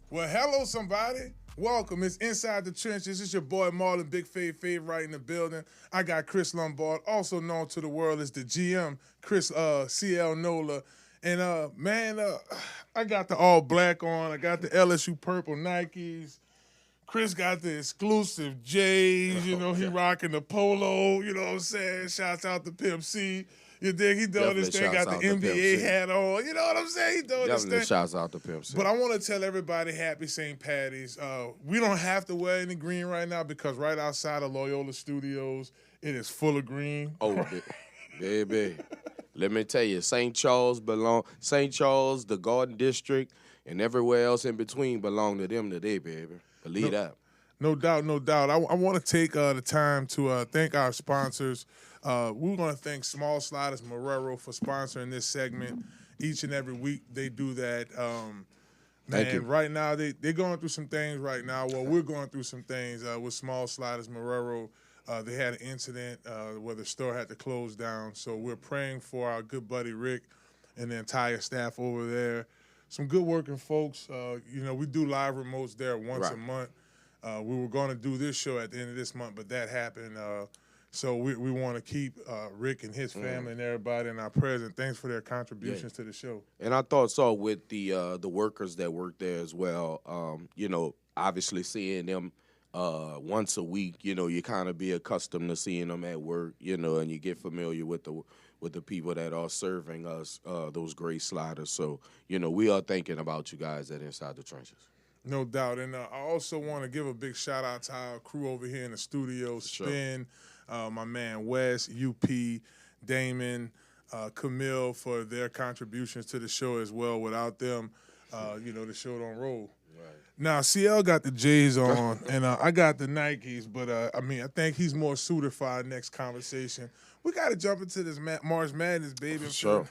Well, hello, somebody. Welcome. It's Inside the Trenches. It's your boy Marlon, Big Fave right in the building. I got Chris Lombard, also known to the world as the GM, Chris CL NOLA. And I got the all black on. I got the LSU purple Nikes. Chris got the exclusive J's, he Okay. rocking the polo, you know what I'm saying? Shouts out to Pimp C. You dig? He doing this Definitely thing, shouts got the out to Pimp NBA C. hat on. You know what I'm saying? He doing this Definitely thing. shouts out to Pimp C. But I want to tell everybody happy St. Patty's. We don't have to wear any green right now because right outside of Loyola Studios, it is full of green. Oh, baby. Let me tell you, St. Charles, the Garden District, and everywhere else in between belong to them today, baby. Believe that. No doubt, no doubt. I want to take the time to thank our sponsors. We're going to thank Small Sliders Marrero for sponsoring this segment each and every week. They do that. Thank you. Right now they're going through some things right now. Well, we're going through some things with Small Sliders Marrero. They had an incident where the store had to close down. So we're praying for our good buddy Rick and the entire staff over there. Some good working folks. We do live remotes there once a month. We were going to do this show at the end of this month, but that happened. So we want to keep Rick and his family and everybody in our prayers. And thanks for their contributions to the show. And I thought so with the workers that work there as well. Obviously seeing them once a week, you kind of be accustomed to seeing them at work, and you get familiar with the people that are serving us those great sliders. So, we are thinking about you guys at Inside the Trenches. No doubt. And I also want to give a big shout out to our crew over here in the studio, Spin, my man Wes, UP, Damon, Camille for their contributions to the show as well. Without them, the show don't roll. Right. Now, CL got the J's on, and I got the Nikes, but I think he's more suited for our next conversation. We got to jump into this March Madness, baby. Sure.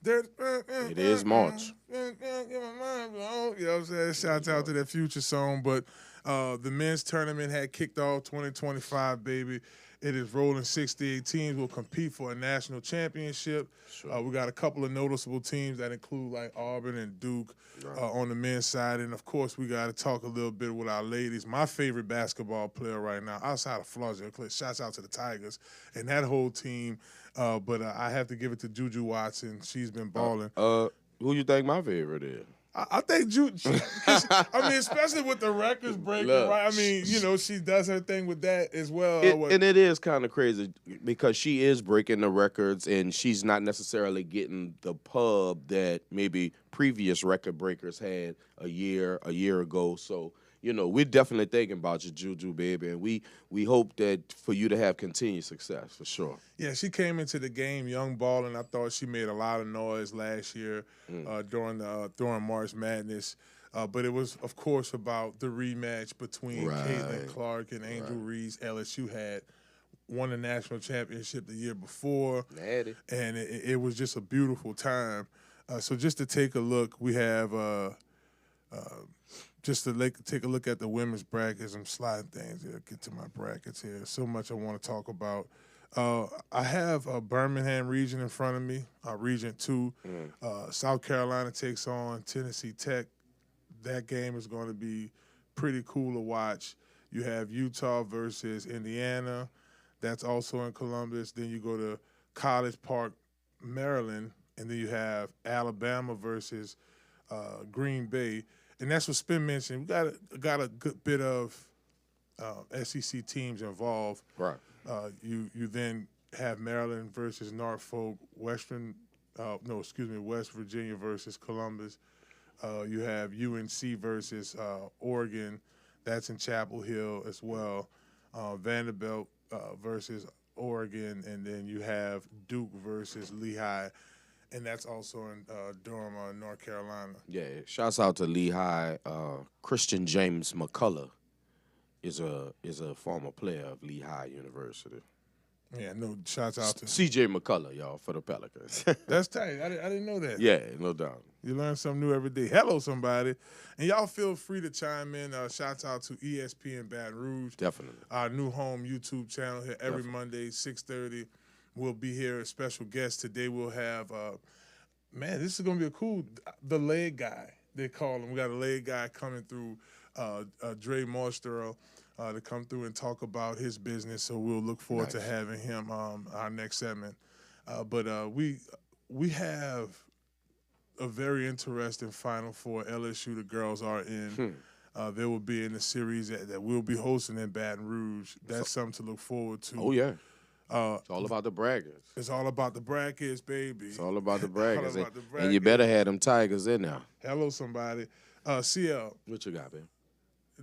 It is March. You know what I'm saying? Shouts out to that Future song. But the men's tournament had kicked off 2025, baby. It is rolling 68 teams will compete for a national championship. Sure. We got a couple of noticeable teams that include like Auburn and Duke on the men's side. And, of course, we got to talk a little bit with our ladies. My favorite basketball player right now, outside of Florida, shouts out to the Tigers and that whole team. But I have to give it to Juju Watson. She's been balling. Who you think my favorite is? I think Juju, especially with the records breaking, Look, right? She does her thing with that as well. And it is kind of crazy because she is breaking the records and she's not necessarily getting the pub that maybe previous record breakers had a year ago. So, we're definitely thinking about you, Juju, baby, and we hope that for you to have continued success, for sure. Yeah, she came into the game young ball, and I thought she made a lot of noise last year during March Madness. But it was, of course, about the rematch between Caitlin Clark and Angel Reese. LSU had won the national championship the year before, and it was just a beautiful time. So just to take a look, we have take a look at the women's brackets. I'm sliding things here. Get to my brackets here. So much I want to talk about. I have a Birmingham region in front of me, Region 2. South Carolina takes on Tennessee Tech. That game is going to be pretty cool to watch. You have Utah versus Indiana. That's also in Columbus. Then you go to College Park, Maryland. And then you have Alabama versus Green Bay. And that's what Spin mentioned. We got a good bit of SEC teams involved. Right. You then have Maryland versus Norfolk, West Virginia versus Columbus. You have UNC versus Oregon. That's in Chapel Hill as well. Vanderbilt versus Oregon. And then you have Duke versus Lehigh. And that's also in Durham, North Carolina. Yeah, shouts out to Lehigh. Christian James McCullough is a former player of Lehigh University. Yeah, no, shouts out to C.J. McCullough, y'all, for the Pelicans. That's tight. I didn't know that. Yeah, no doubt. You learn something new every day. Hello, somebody. And y'all feel free to chime in. Shouts out to ESPN Baton Rouge. Definitely. Our new home YouTube channel here every Monday, 6:30. We'll be here. A special guest today. We'll have, this is going to be the leg guy. they call him. We got a leg guy coming through, Dre Mostella, to come through and talk about his business. So we'll look forward to having him our next segment. But we have a very interesting Final Four. LSU, the girls are in. They will be in the series that we'll be hosting in Baton Rouge. That's something to look forward to. Oh, yeah. It's all about the brackets. It's all about the brackets, baby. It's all about the brackets. All about the brackets. And you better have them Tigers in there. Hello, somebody. CL. What you got, man?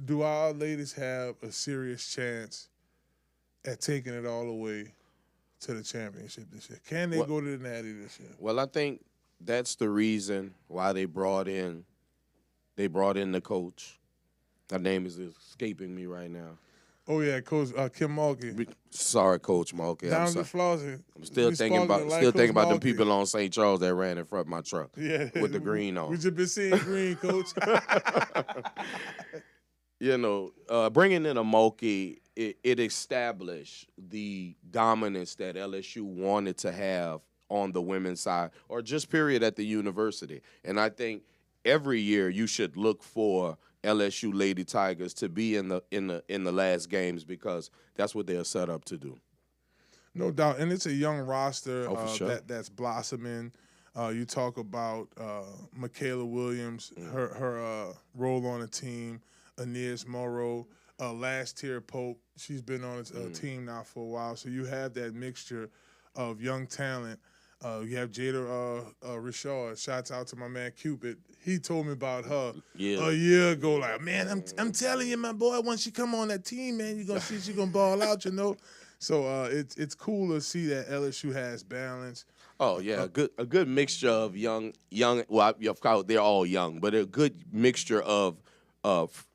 Do our ladies have a serious chance at taking it all the way to the championship this year? Can they go to the Natty this year? Well, I think that's the reason why they brought in the coach. Her name is escaping me right now. Oh yeah, Coach Kim Mulkey. Sorry, Coach Mulkey. Down the Flossy. I'm still thinking about them people on St. Charles that ran in front of my truck. Yeah, with the green on. We just been seeing green, Coach. Bringing in a Mulkey, it established the dominance that LSU wanted to have on the women's side, or just period at the university. And I think every year you should look for LSU Lady Tigers to be in the last games, because that's what they're set up to do. No doubt, and it's a young roster sure. that's blossoming. You talk about Michaela Williams, her role on the team, Aeneas Morrow, last tier Pope. She's been on a team now for a while, so you have that mixture of young talent. You have Jada Richard. Shouts out to my man Cupid. He told me about her a year ago. Like, man, I'm telling you, my boy, once you come on that team, man, you're gonna see she's gonna ball out, So it's cool to see that LSU has balance. Oh yeah, a good mixture of young. Well, of course they're all young, but a good mixture of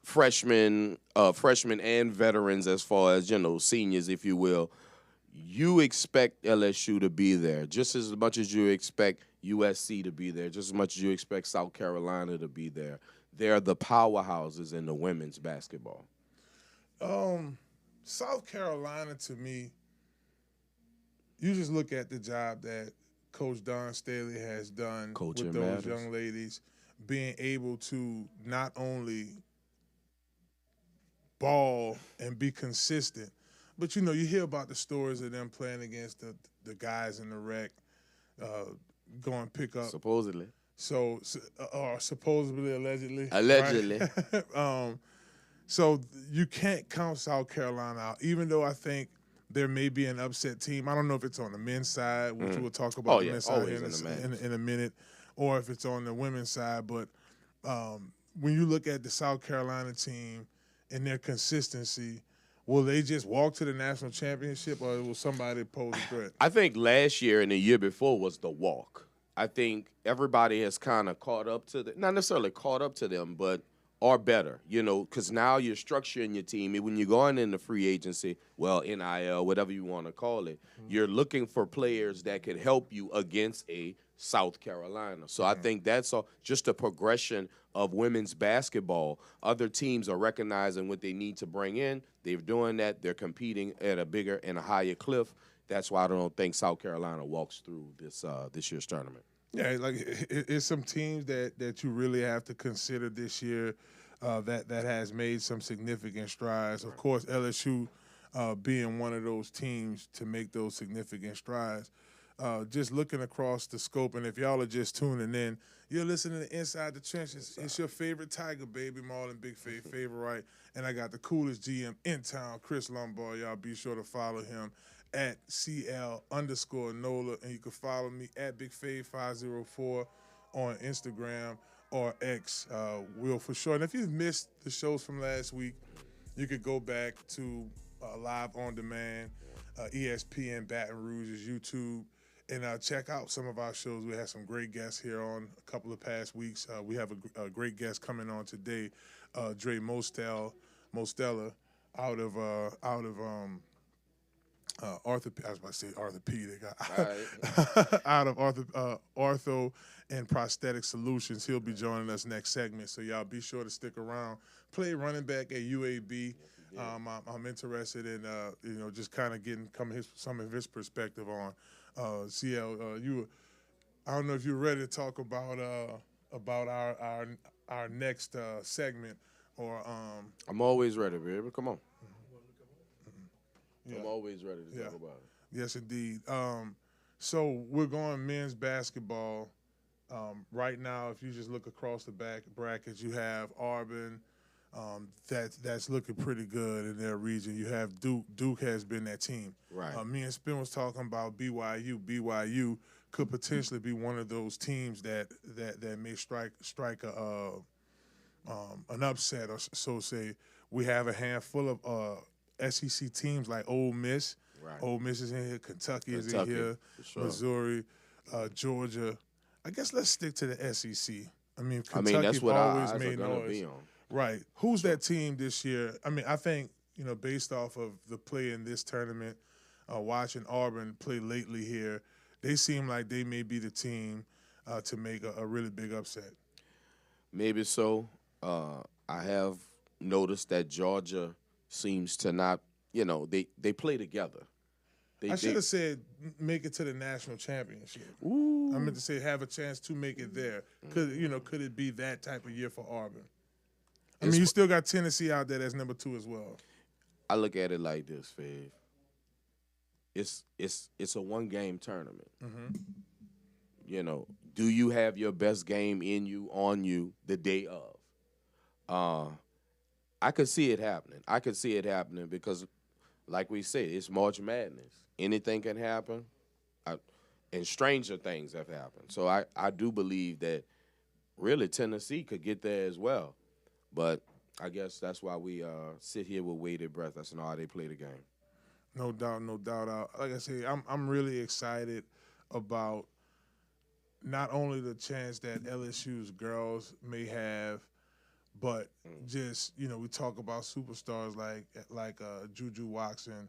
freshmen and veterans, as far as seniors, if you will. You expect LSU to be there just as much as you expect USC to be there, just as much as you expect South Carolina to be there. They're the powerhouses in the women's basketball. South Carolina, to me, you just look at the job that Coach Don Staley has done with those young ladies, being able to not only ball and be consistent, but, you hear about the stories of them playing against the guys in the rec, going pick up. Supposedly. Or supposedly, allegedly. Allegedly. Right? So you can't count South Carolina out, even though I think there may be an upset team. I don't know if it's on the men's side, which we'll talk about the men's side in a minute, or if it's on the women's side. But when you look at the South Carolina team and their consistency, will they just walk to the national championship, or will somebody pose a threat? I think last year and the year before was the walk. I think everybody has kind of caught up to them. Not necessarily caught up to them, but are better, because now you're structuring your team. When you're going into free agency, well, NIL, whatever you want to call it, you're looking for players that could help you against a South Carolina. So I think that's just a progression of women's basketball. Other teams are recognizing what they need to bring in. They're doing that. They're competing at a bigger and a higher cliff. That's why I don't think South Carolina walks through this year's tournament. Yeah, like it's some teams that you really have to consider this year that has made some significant strides. Of course, LSU being one of those teams to make those significant strides. Just looking across the scope, and if y'all are just tuning in, you're listening to Inside the Trenches. It's your favorite Tiger, baby, Marlon Big favorite, and I got the coolest GM in town, Chris Lombard. Y'all be sure to follow him at CL_NOLA, and you can follow me at BigFave504 on Instagram or X, Will for sure. And if you've missed the shows from last week, you could go back to live on demand, ESPN Baton Rouge's YouTube, and check out some of our shows. We had some great guests here on a couple of past weeks. We have a great guest coming on today, Dre Mostella, out of orthopedic. I was about to say orthopedic. Right. Out of ortho and prosthetic solutions. He'll be joining us next segment, so y'all be sure to stick around. Play running back at UAB. I'm interested in just kind of getting some of his perspective on CL. I don't know if you're ready to talk about our our next segment, or I'm always ready, baby. Come on. yeah, I'm always ready to yeah, talk about it. yes, indeed. So we're going men's basketball. Right now, if you just look across the back brackets, you have Auburn. That's looking pretty good in their region. You have Duke. Duke has been that team. Right. Me and Spin was talking about BYU. BYU could potentially be one of those teams that may strike an upset, or so say. We have a handful of SEC teams like Ole Miss. Right. Ole Miss is in here. Kentucky is in here. for sure. Missouri, Georgia. I guess let's stick to the SEC. I mean, I mean, Kentucky that's what our always eyes are made gonna noise. be on. Right. Who's that team this year? I mean, I think, based off of the play in this tournament, watching Auburn play lately here, they seem like they may be the team to make a really big upset. Maybe so. I have noticed that Georgia seems to not, they play together. I should have said make it to the national championship. Ooh. I meant to say have a chance to make it there. Could it be that type of year for Auburn? I mean, you still got Tennessee out there as number 2 as well. I look at it like this, Fav. It's a one-game tournament. Mm-hmm. Do you have your best game in you, on you, the day of? I could see it happening. I could see it happening because, like we said, it's March Madness. Anything can happen, and stranger things have happened. So I do believe that really Tennessee could get there as well. But I guess that's why we sit here with bated breath. That's not how they play the game. No doubt, no doubt. Like I say, I'm really excited about not only the chance that LSU's girls may have, but just we talk about superstars like Juju Watson.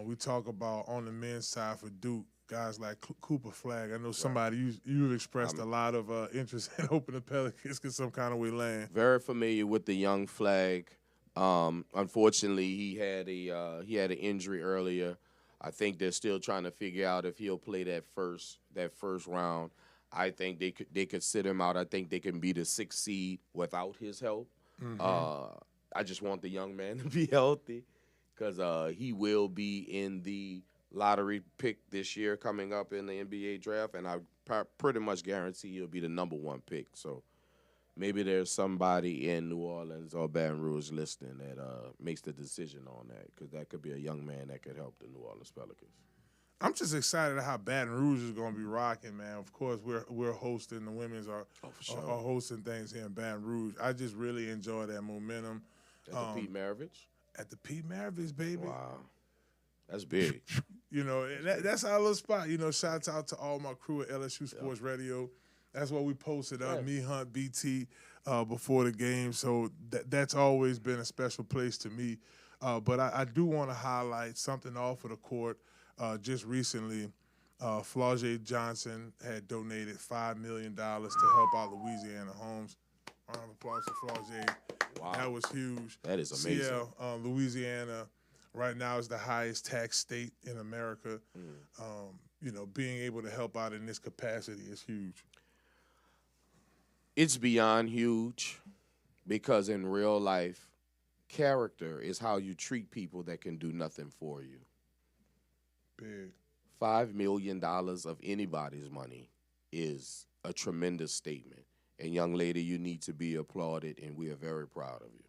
We talk about on the men's side for Duke guys like Cooper Flagg. I know somebody you've expressed a lot of interest in hoping the Pelicans get some kind of way land. Very familiar with the young Flagg. Unfortunately, he had an injury earlier. I think they're still trying to figure out if he'll play that first round. I think they could sit him out. I think they can be the 6th seed without his help. Mm-hmm. I just want the young man to be healthy because he will be in the lottery pick this year coming up in the NBA draft, and I pretty much guarantee he'll be the number 1 pick. So maybe there's somebody in New Orleans or Baton Rouge listening that makes the decision on that because that could be a young man that could help the New Orleans Pelicans. I'm just excited how Baton Rouge is going to be rocking, man. Of course, we're hosting. The women's are hosting things here in Baton Rouge. I just really enjoy that momentum. At the Pete Maravich? At the Pete Maravich, baby. Wow. That's big. That's our little spot. Shouts out to all my crew at LSU Sports Radio. That's what we posted up, me, Hunt, BT, before the game. So that's always been a special place to me. But I do want to highlight something off of the court. Just recently, Flau'jae Johnson had donated $5 million to help out Louisiana homes. Round of applause for Flau'jae. Wow. That was huge. That is amazing. Louisiana right now is the highest tax state in America. Being able to help out in this capacity is huge. It's beyond huge because in real life, character is how you treat people that can do nothing for you. Big. $5 million of anybody's money is a tremendous statement. And young lady, you need to be applauded, and we are very proud of you.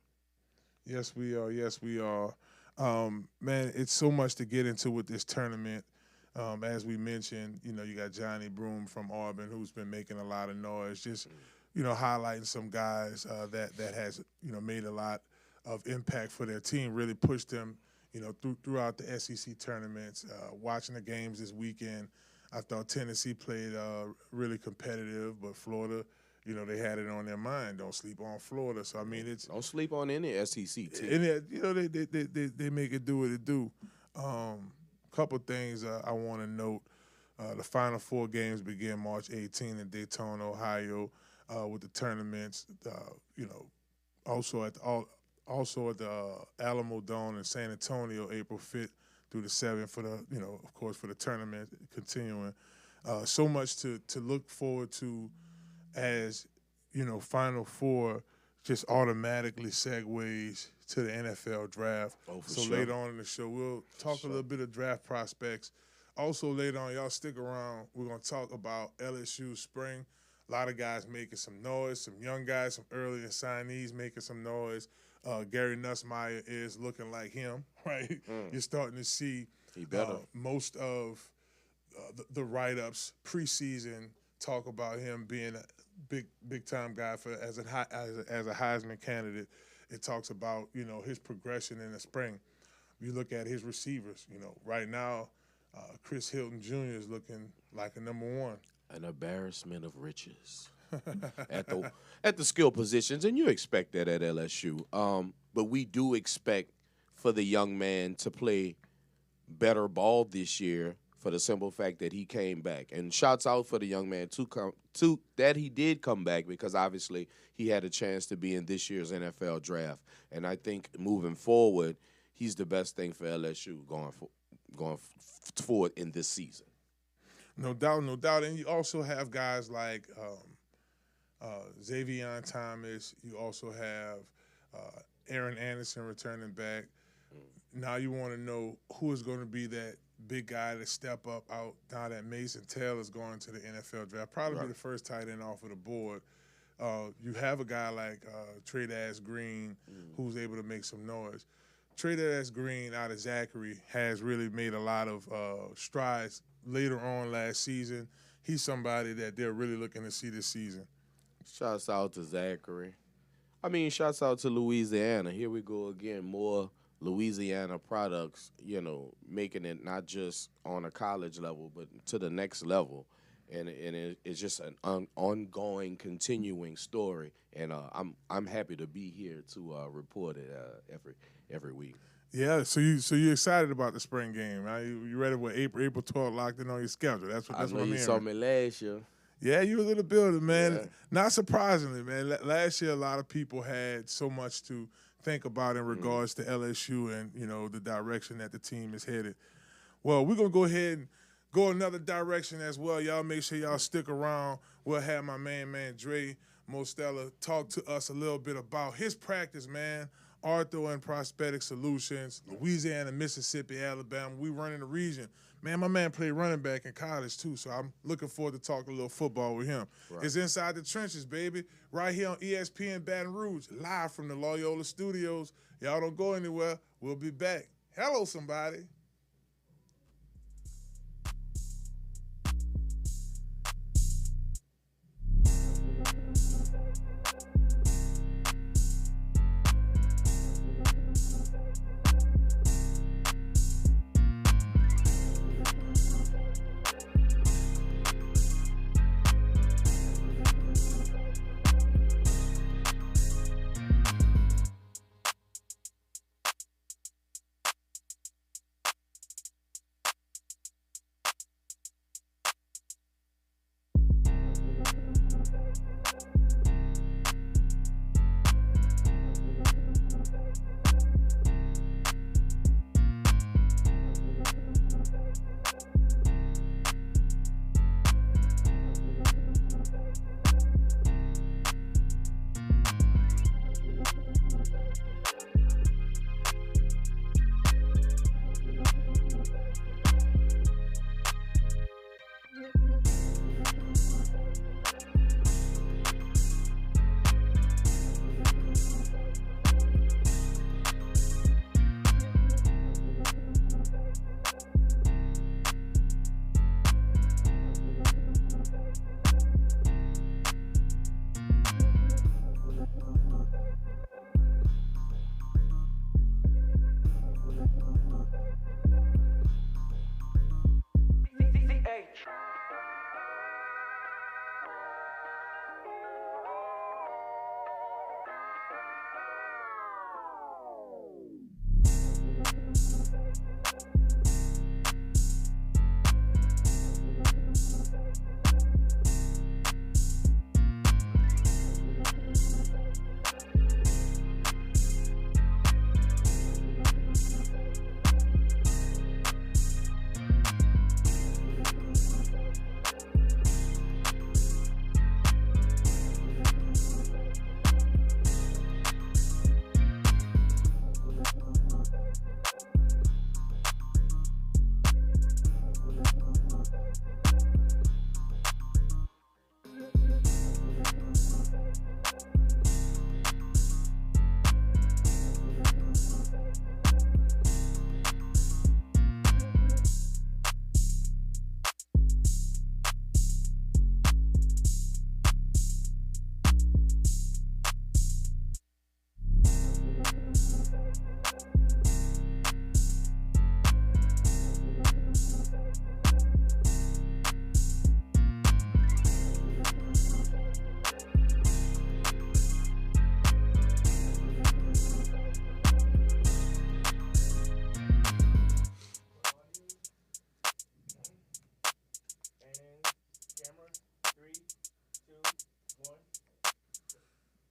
Yes, we are. Yes, we are. Man, it's so much to get into with this tournament. As we mentioned, you got Johnny Broome from Auburn who's been making a lot of noise. Just, highlighting some guys that has, made a lot of impact for their team, really pushed them, throughout the SEC tournaments. Watching the games this weekend, I thought Tennessee played really competitive, but Florida, they had it on their mind. Don't sleep on Florida. So I mean, don't sleep on any SEC team. And they make it do what it do. Couple things I want to note: the Final Four games begin March 18 in Daytona, Ohio, with the tournaments. Also at the Alamo Dome in San Antonio, April 5th through the 7th for the of course for the tournament continuing. So much to look forward to as Final Four just automatically segues to the NFL draft. Oh, for so sure. later on in the show, we'll talk a little bit of draft prospects. Also later on, y'all stick around. We're going to talk about LSU spring. A lot of guys making some noise, some young guys, some early signees making some noise. Gary Nussmeier is looking like him, right? You're starting to see most of the write-ups preseason talk about him being a big time guy as a Heisman candidate. It talks about his progression in the spring. You look at his receivers. Right now, Chris Hilton Jr. is looking like a number one. An embarrassment of riches at the skill positions, and you expect that at LSU. But we do expect for the young man to play better ball this year for the simple fact that he came back. And shouts out for the young man to that he did come back, because obviously he had a chance to be in this year's NFL draft. And I think moving forward, he's the best thing for LSU going forward in this season. No doubt, no doubt. And you also have guys like Xavier Thomas. You also have Aaron Anderson returning back. Now you want to know who is going to be that big guy to step up out now that Mason Taylor's going to the NFL draft. Probably be the first tight end off of the board. You have a guy like Trey Green who's able to make some noise. Trey Green out of Zachary has really made a lot of strides later on last season. He's somebody that they're really looking to see this season. Shouts out to Zachary. I mean, shouts out to Louisiana. Here we go again, more Louisiana products, making it not just on a college level, but to the next level. And it's just an ongoing, continuing story. And I'm happy to be here to report it every week. Yeah, so you're excited about the spring game, right? You ready for April 12th locked in on your schedule? That's what I'm hearing. You saw me last year. Yeah, you was in the building, man. Yeah. Not surprisingly, man. Last year, a lot of people had so much to think about in regards to LSU and, the direction that the team is headed. Well, we're going to go ahead and go another direction as well. Y'all make sure y'all stick around. We'll have my man Dre Mostella talk to us a little bit about his practice, man. Ortho and Prosthetic Solutions, Louisiana, Mississippi, Alabama. We run in the region. Man, my man played running back in college, too, so I'm looking forward to talking a little football with him. Right. It's Inside the Trenches, baby, right here on ESPN Baton Rouge, live from the Loyola Studios. Y'all don't go anywhere. We'll be back. Hello, somebody.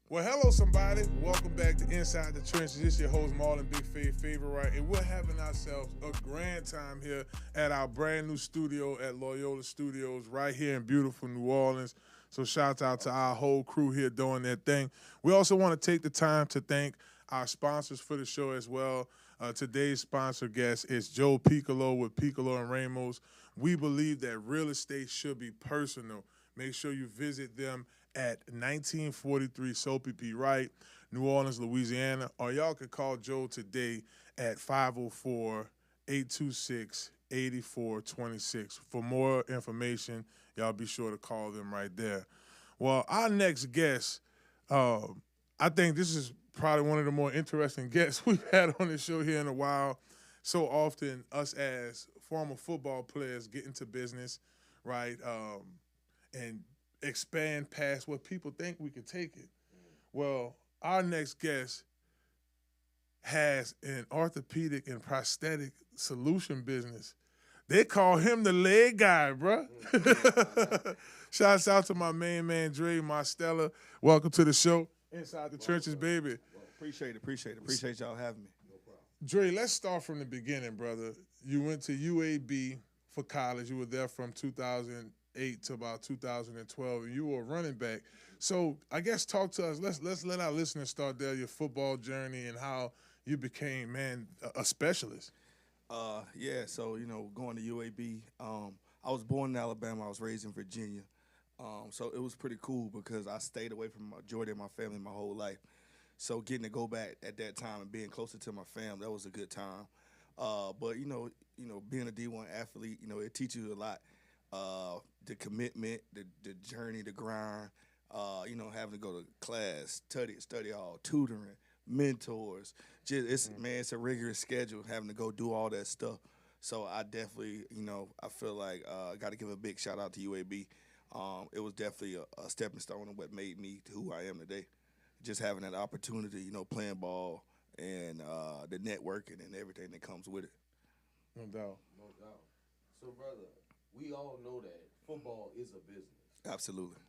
Well, hello, somebody. Welcome back to Inside the Trenches. It's your host, Marlon, Big Favorite, and we're having ourselves a grand time here at our brand new studio at Loyola Studios right here in beautiful New Orleans. So shout out to our whole crew here doing their thing. We also want to take the time to thank our sponsors for the show as well. Today's sponsor guest is Joe Piccolo with Piccolo and Ramos. We believe that real estate should be personal. Make sure you visit them at 1943 Soapy P. Wright, New Orleans, Louisiana, or y'all can call Joe today at 504-826-8426. For more information, y'all be sure to call them right there. Well, our next guest, I think this is probably one of the more interesting guests we've had on the show here in a while. So often, us as former football players get into business, right, and expand past what people think we could take it. Well, our next guest has an orthopedic and prosthetic solution business. They call him the leg guy, bro. Shouts out to my main man, Dre Mostella. Welcome to the show. Inside the Trenches, baby. Well, appreciate it. Appreciate y'all having me. No problem. Dre, let's start from the beginning, brother. You went to UAB for college. You were there from 2008 to about 2012, and you were a running back. So I guess talk to us. Let's let our listeners start there, your football journey and how you became, man, a specialist. Yeah, so, going to UAB, I was born in Alabama. I was raised in Virginia. So it was pretty cool because I stayed away from the majority of my family my whole life. So getting to go back at that time and being closer to my family, that was a good time. But, being a D1 athlete, it teaches you a lot. The commitment, the journey, the grind, having to go to class, study hall, tutoring, mentors. It's a rigorous schedule having to go do all that stuff. So I definitely, I feel like I got to give a big shout out to UAB. It was definitely a stepping stone of what made me to who I am today. Just having that opportunity, playing ball and the networking and everything that comes with it. No doubt. No doubt. So, brother, we all know that football is a business. Absolutely.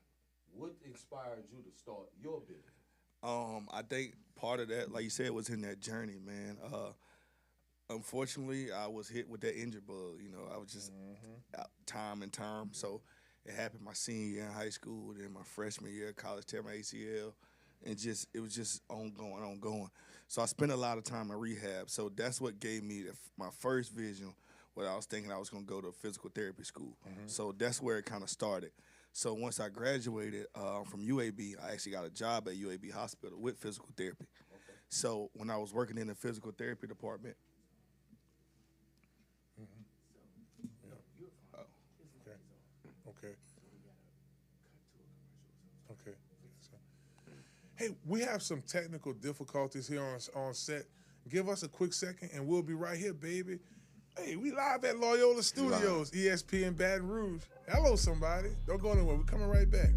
What inspired you to start your business? I think part of that, like you said, was in that journey, man. Unfortunately, I was hit with that injury bug. I was just out time and term. So it happened my senior year in high school, then my freshman year of college, tear my ACL, and it was just ongoing. So I spent a lot of time in rehab. So that's what gave me my first vision. What I was thinking I was going to go to physical therapy school. So that's where it kind of started. So once I graduated from UAB, I actually got a job at UAB Hospital with physical therapy. Okay. So when I was working in the physical therapy department. Okay. Hey, we have some technical difficulties here on set. Give us a quick second, and we'll be right here, baby. Hey, we live at Loyola Studios, ESPN Baton Rouge. Hello, somebody. Don't go anywhere. We're coming right back.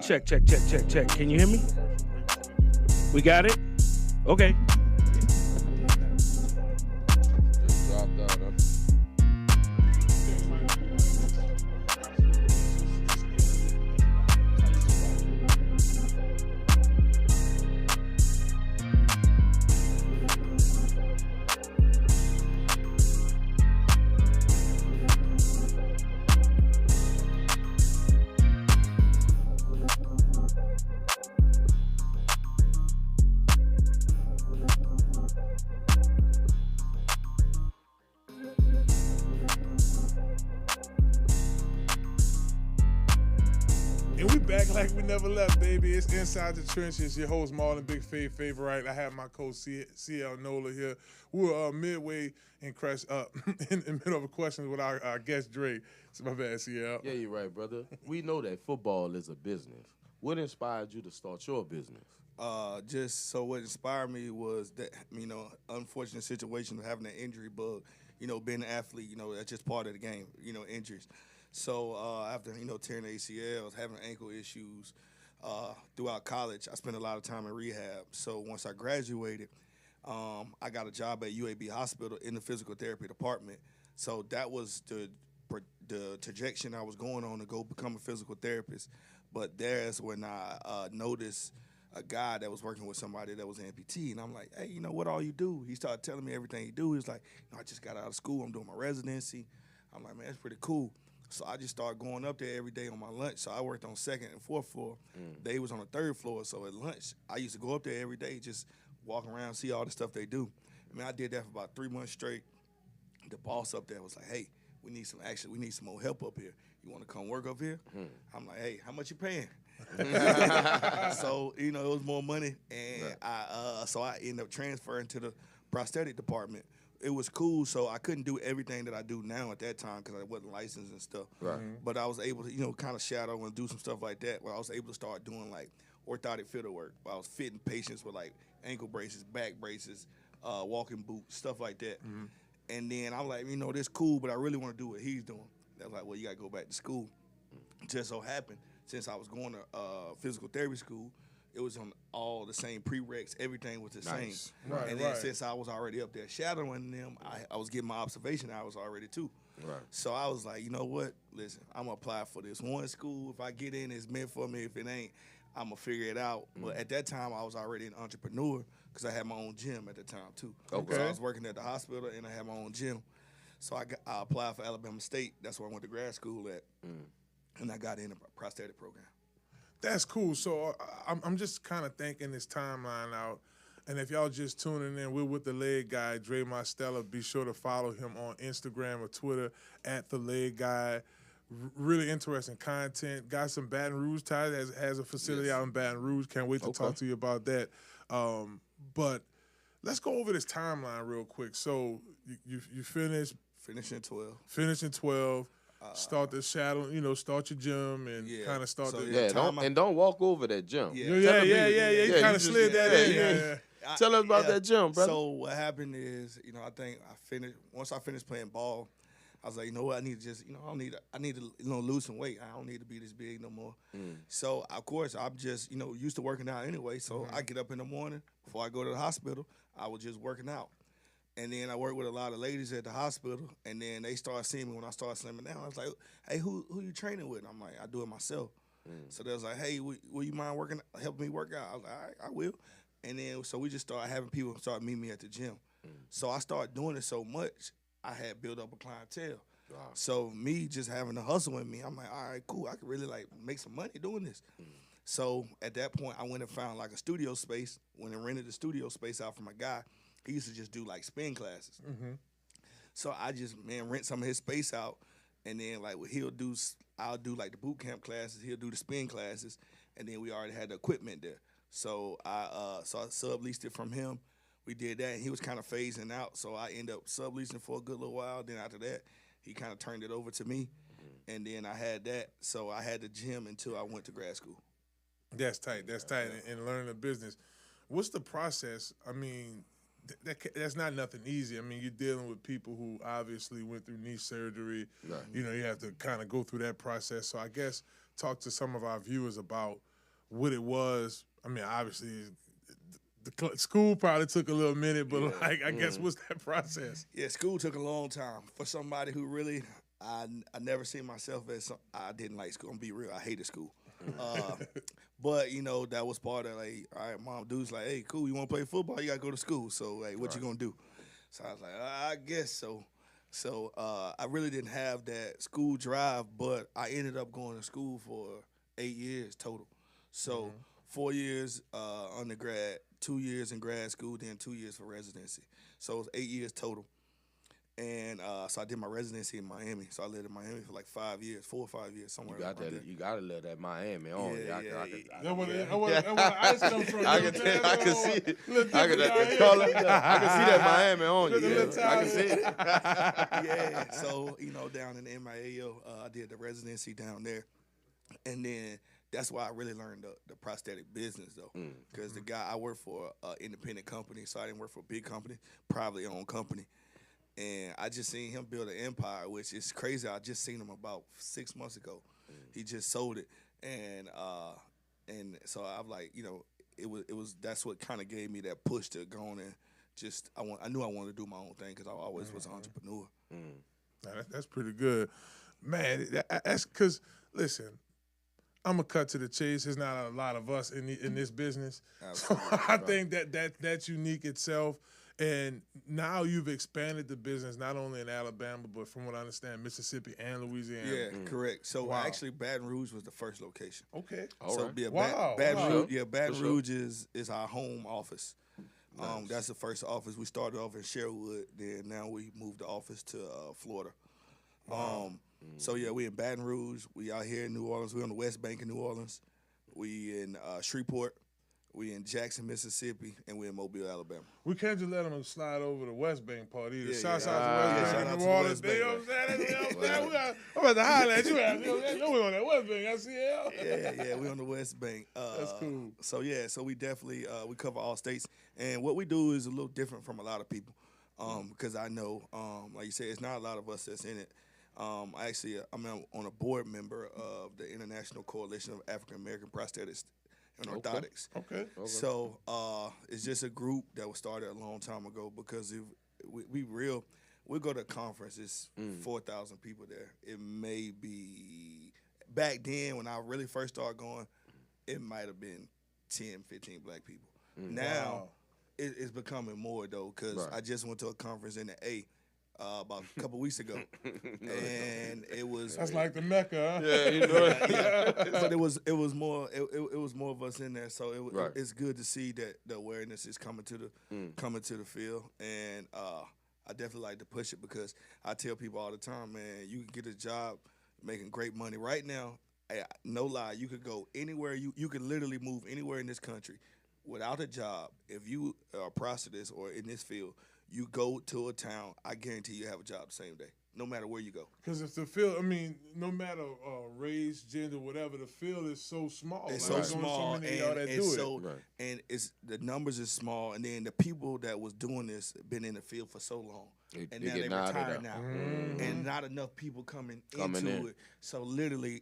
Check. Can you hear me? We got it? Okay. Just dropped out, huh? Back like we never left, baby. It's Inside the Trenches. Your host, Marlon, Big Favorite. I have my coach, CL NOLA here. We're midway in the middle of a question with our guest, Dre. It's my bad, CL. Yeah, you're right, brother. We know that football is a business. What inspired you to start your business? What inspired me was that, unfortunate situation of having an injury bug. Being an athlete, that's just part of the game, injuries. So after, tearing the ACL, I was having ankle issues, throughout college, I spent a lot of time in rehab. So once I graduated, I got a job at UAB Hospital in the physical therapy department. So that was the trajectory I was going on to go become a physical therapist. But there's when I noticed a guy that was working with somebody that was an amputee, and I'm like, hey, you know what all you do? He started telling me everything he do. He was like, I just got out of school. I'm doing my residency. I'm like, man, that's pretty cool. So I just started going up there every day on my lunch. So I worked on second and fourth floor. They was on the third floor. So at lunch, I used to go up there every day, just walk around, see all the stuff they do. I mean, I did that for about 3 months straight. The boss up there was like, hey, we need some more help up here. You want to come work up here? I'm like, hey, how much you paying? So, it was more money. And I ended up transferring to the prosthetic department. It was cool, so I couldn't do everything that I do now at that time because I wasn't licensed and stuff. Right. But I was able to, kind of shadow and do some stuff like that where I was able to start doing, like, orthotic fitter work. Where I was fitting patients with, like, ankle braces, back braces, walking boots, stuff like that. And then I'm like, this cool, but I really want to do what he's doing. They're like, well, you got to go back to school. Just so happened, since I was going to physical therapy school, it was on all the same prereqs. Everything was the same. Right, and then since I was already up there shadowing them, I was getting my observation hours already too. Right. So I was like, you know what? Listen, I'm going to apply for this one school. If I get in, it's meant for me. If it ain't, I'm going to figure it out. But at that time, I was already an entrepreneur because I had my own gym at the time too. Okay. So I was working at the hospital and I had my own gym. So I applied for Alabama State. That's where I went to grad school at. And I got in the prosthetic program. That's cool. So I'm just kind of thinking this timeline out. And if y'all just tuning in, we're with the leg guy, Dre Mostella. Be sure to follow him on Instagram or Twitter at the leg guy. Really interesting content. Got some Baton Rouge ties, has a facility out in Baton Rouge. Can't wait to talk to you about that. But let's go over this timeline real quick. So you finished. Finishing 12. Finishing 12. Start the shadow, start your gym and kind of start don't walk over that gym. Yeah. You kind of slid that in. Yeah. Tell us about that gym, brother. So what happened is, I think once I finished playing ball, I was like, you know what, I need to just, I need to lose some weight. I don't need to be this big no more. So of course I'm just, used to working out anyway. So I get up in the morning before I go to the hospital, I was just working out. And then I worked with a lot of ladies at the hospital, and then they started seeing me when I started slimming down. I was like, hey, who you training with? And I'm like, I do it myself. So they was like, hey, will you mind helping me work out? I was like, all right, I will. And then so we just started having people start meeting me at the gym. So I started doing it so much, I had built up a clientele. Wow. So me just having the hustle in me, I'm like, all right, cool. I could really make some money doing this. So at that point, I went and found a studio space. Went and rented the studio space out from a guy. He used to just do spin classes. So I just rent some of his space out, and then I'll do the boot camp classes. He'll do the spin classes, and then we already had the equipment there. So I subleased it from him. We did that, and he was kind of phasing out. So I ended up subleasing for a good little while. Then after that, he kind of turned it over to me, and then I had that. So I had the gym until I went to grad school. That's tight. That's tight. And learning the business. What's the process? I mean, that's not nothing easy. I mean, you're dealing with people who obviously went through knee surgery. Right. You have to kind of go through that process. So I guess talk to some of our viewers about what it was. I mean, obviously, the school probably took a little minute, but I guess what's that process? Yeah, school took a long time. For somebody who really, I never seen myself as, I didn't like school. I'm gonna be real, I hated school. But, that was part of, all right, mom, dude's like, hey, cool, you want to play football? You got to go to school. So, what you going to do? So I was like, I guess so. So I really didn't have that school drive, but I ended up going to school for 8 years total. So 4 years undergrad, 2 years in grad school, then 2 years for residency. So it was 8 years total. And so I did my residency in Miami. So I lived in Miami for 5 years, 4 or 5 years, somewhere. You got to let that Miami on. That's where ice comes from. I can see it. I can see that Miami on you. I can see it. Yeah. So, down in the MIAO, I did the residency down there. And then that's why I really learned the prosthetic business, though. Because the guy, I worked for an independent company, so I didn't work for a big company, privately owned company. And I just seen him build an empire, which is crazy. I just seen him about 6 months ago. He just sold it. And And so I'm like, it was that's what kind of gave me that push to go on and just I knew I wanted to do my own thing because I always was an entrepreneur. That's pretty good, man. That's because listen, I'm gonna cut to the chase. There's not a lot of us in this business, so I think that's unique itself. And now you've expanded the business not only in Alabama, but from what I understand, Mississippi and Louisiana. Yeah, correct. So actually, Baton Rouge was the first location. Okay. Baton Rouge is our home office. Nice. That's the first office. We started off in Sherwood, then now we moved the office to Florida. So yeah, we in Baton Rouge. We out here in New Orleans. We on the West Bank in New Orleans. We in Shreveport. We in Jackson, Mississippi, and we in Mobile, Alabama. We can't just let them slide over the West Bank part either. Yeah, Shouts out to West Bank, New Orleans. You know what I'm saying? I'm about to holler at you. We on that West Bank. I see Yeah, we on the West Bank. That's cool. So we definitely we cover all states, and what we do is a little different from a lot of people, because I know, like you said, it's not a lot of us that's in it. I'm on a board member of the International Coalition of African American Prosthetics and Orthotics. Okay. So it's just a group that was started a long time ago because we go to a conference, it's 4,000 people there. It may be, back then when I really first started going, it might have been 10, 15 black people. Now it's becoming more though because I just went to a conference in the A about a couple weeks ago, and it was that's like the Mecca, huh? Yeah. But it was more of us in there, so it's good to see that the awareness is coming to the field, and I definitely like to push it because I tell people all the time, man, you can get a job making great money right now. No lie, you could go anywhere. You could literally move anywhere in this country without a job if you are a prosthetist or in this field. You go to a town, I guarantee you have a job the same day, no matter where you go. Because if the field, no matter race, gender, whatever, the field is so small. It's so small, and it's the numbers is small, and then the people that was doing this been in the field for so long, and now they retired now, and not enough people coming into it. So literally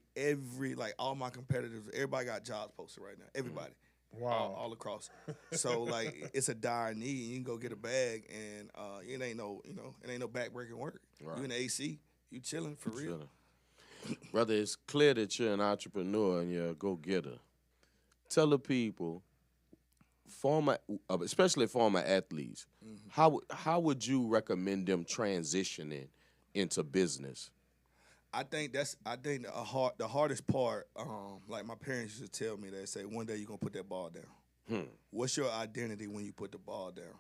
all my competitors, everybody got jobs posted right now, everybody. Wow. All across. So it's a dire need. You can go get a bag and it ain't no backbreaking work. Right. You in the AC, you chilling for real. Brother, it's clear that you're an entrepreneur and you're a go-getter. Tell the people, especially former athletes, how would you recommend them transitioning into business? I think the hardest part, like my parents used to tell me, they say, one day you're going to put that ball down. What's your identity when you put the ball down?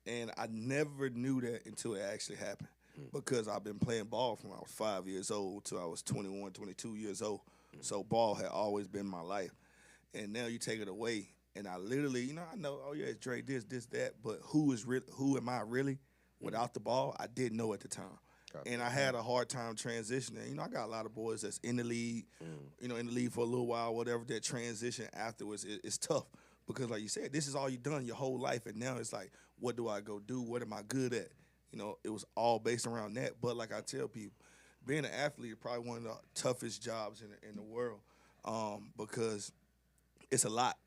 And I never knew that until it actually happened because I've been playing ball from I was 5 years old till I was 21, 22 years old. So ball had always been my life. And now you take it away, and I literally, I know, oh, yeah, it's Dre, this, that, but who am I really without the ball? I didn't know at the time. And I had a hard time transitioning. I got a lot of boys that's in the league, in the league for a little while, whatever. That transition afterwards is tough because, like you said, this is all you've done your whole life, and now it's like, what do I go do? What am I good at? It was all based around that. But like I tell people, being an athlete is probably one of the toughest jobs in the world because it's a lot.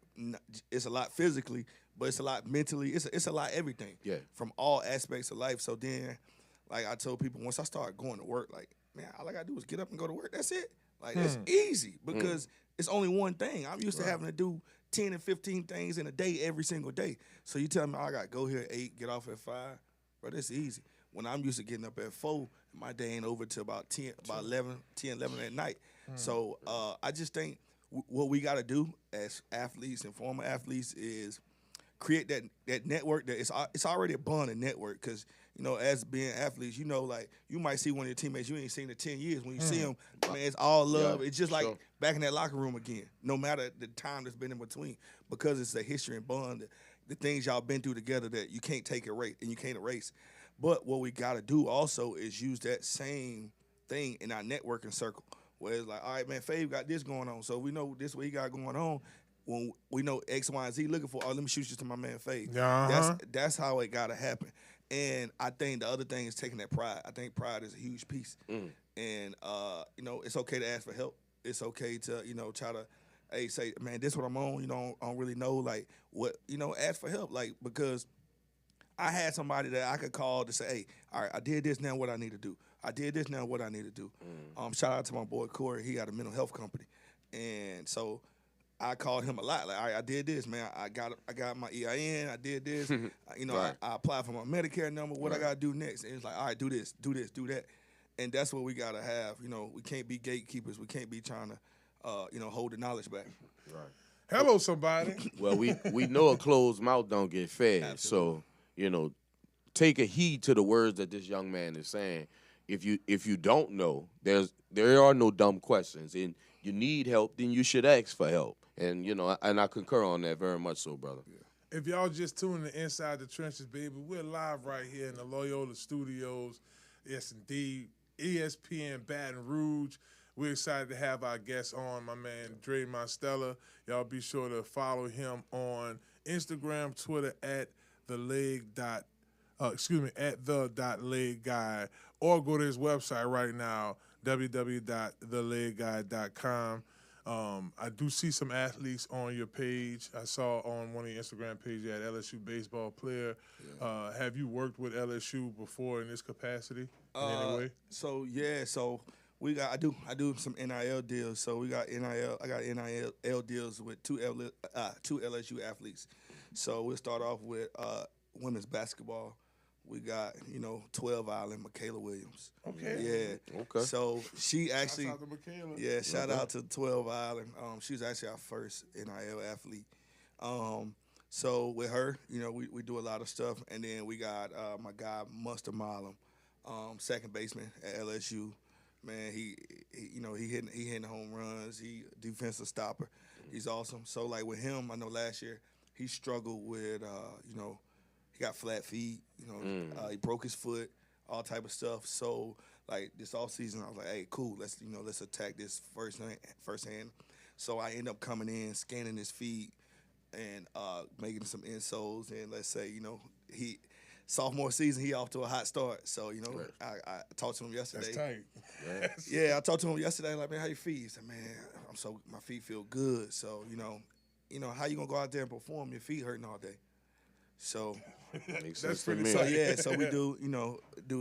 It's a lot physically, but it's a lot mentally. It's a lot everything from all aspects of life. So then, like I told people, once I started going to work, like, man, all I got to do is get up and go to work. That's it. Like, that's easy because it's only one thing. I'm used to having to do 10 and 15 things in a day every single day. So you tell me I got to go here at 8, get off at 5. Bro, that's easy. When I'm used to getting up at 4, my day ain't over till about 11 at night. So I just think what we got to do as athletes and former athletes is create that network. That it's already a bond and network because, as being athletes, like you might see one of your teammates you ain't seen in 10 years. When you see them, man, it's all love. It's just like back in that locker room again, no matter the time that's been in between, because it's a history and bond, the things y'all been through together that you can't take and you can't erase. But what we got to do also is use that same thing in our networking circle, where it's like, all right, man, Fave got this going on, so we know this what he got going on. When we know X, Y, and Z looking for, let me shoot you to my man Fave. That's how it got to happen. And I think the other thing is taking that pride. I think pride is a huge piece. And, it's okay to ask for help. It's okay to, try to hey, say, man, this what I'm on. You know, I don't really know, like, what, you know, ask for help, like, because I had somebody that I could call to say, hey, all right, I did this, now what I need to do. I did this, now what I need to do. Shout out to my boy Corey. He got a mental health company, and so I called him a lot. Like, all right, I did this, man. I got my EIN. I did this. You know, Right. I applied for my Medicare number. What I got to do next? And it's like, all right, do this, do that. And that's what we got to have. You know, we can't be gatekeepers. We can't be trying to, you know, hold the knowledge back. Right. Hello, somebody. Well, we know a closed mouth don't get fed. Absolutely. So, you know, take a heed to the words that this young man is saying. If you don't know, there are no dumb questions, and you need help, then you should ask for help. And, you know, and I concur on that very much so, brother. If y'all just tuning in Inside the Trenches, baby, we're live right here in the Loyola Studios. Yes, indeed. ESPN Baton Rouge. We're excited to have our guest on, my man Dre Mostella. Y'all be sure to follow him on Instagram, Twitter at the.leg.guy, or go to his website right now, www.thelegguy.com. I do see some athletes on your page. I saw on one of your Instagram pages you had LSU baseball player. Yeah. Have you worked with LSU before in this capacity in any way? So we got I do some NIL deals. So we got NIL. I got NIL deals with two LSU athletes. So we'll start off with women's basketball. We got, 12 Island, Michaela Williams. Okay. Yeah. Okay. So she actually, Shout out to Michaela. yeah, shout out to 12 Island. She was actually our first NIL athlete. So with her, we do a lot of stuff. And then we got my guy, Marlon, second baseman at LSU. Man, he hitting home runs. He defensive stopper. He's awesome. So like with him, I know last year he struggled with, he got flat feet. He broke his foot, all type of stuff. So like this off season, I was like, hey, cool. Let's attack this firsthand. So I end up coming in, scanning his feet, and making some insoles. And let's say, he sophomore season, he off to a hot start. So right. I talked to him yesterday. That's tight. Yeah, I talked to him yesterday. Like, man, how you feel? He said, man, my feet feel good. So how you gonna go out there and perform? Your feet hurting all day. So that's pretty so yeah, so we do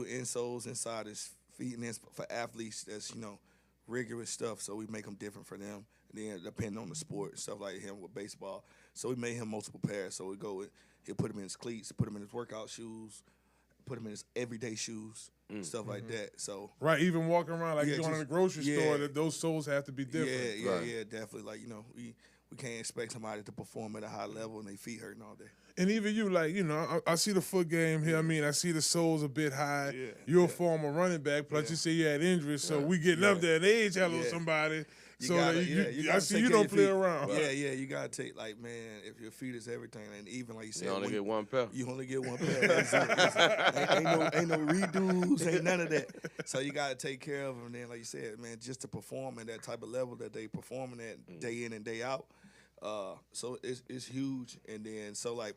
insoles inside his feet, and then for athletes that's rigorous stuff. So we make them different for them. And then depending on the sport, stuff like him with baseball. So we made him multiple pairs. So we go with, he'll put him in his cleats, put him in his workout shoes, put him in his everyday shoes, stuff like that. So right, even walking around like you're going to the grocery store, that those soles have to be different. Yeah, definitely. Like we can't expect somebody to perform at a high level and their feet hurting all day. And even you, like, I see the foot game here. I mean, I see the soles a bit high. Yeah, you're a former running back, plus you say you had injuries, so we getting up there in age, hello somebody. I see you don't play around. Yeah, you gotta take, like, man, if your feet is everything, and even like you said, you only get one pair. You only get one pair. ain't no redos, ain't none of that. So you gotta take care of them. And then, like you said, man, just to perform at that type of level that they performing at day in and day out. So it's huge. And then so like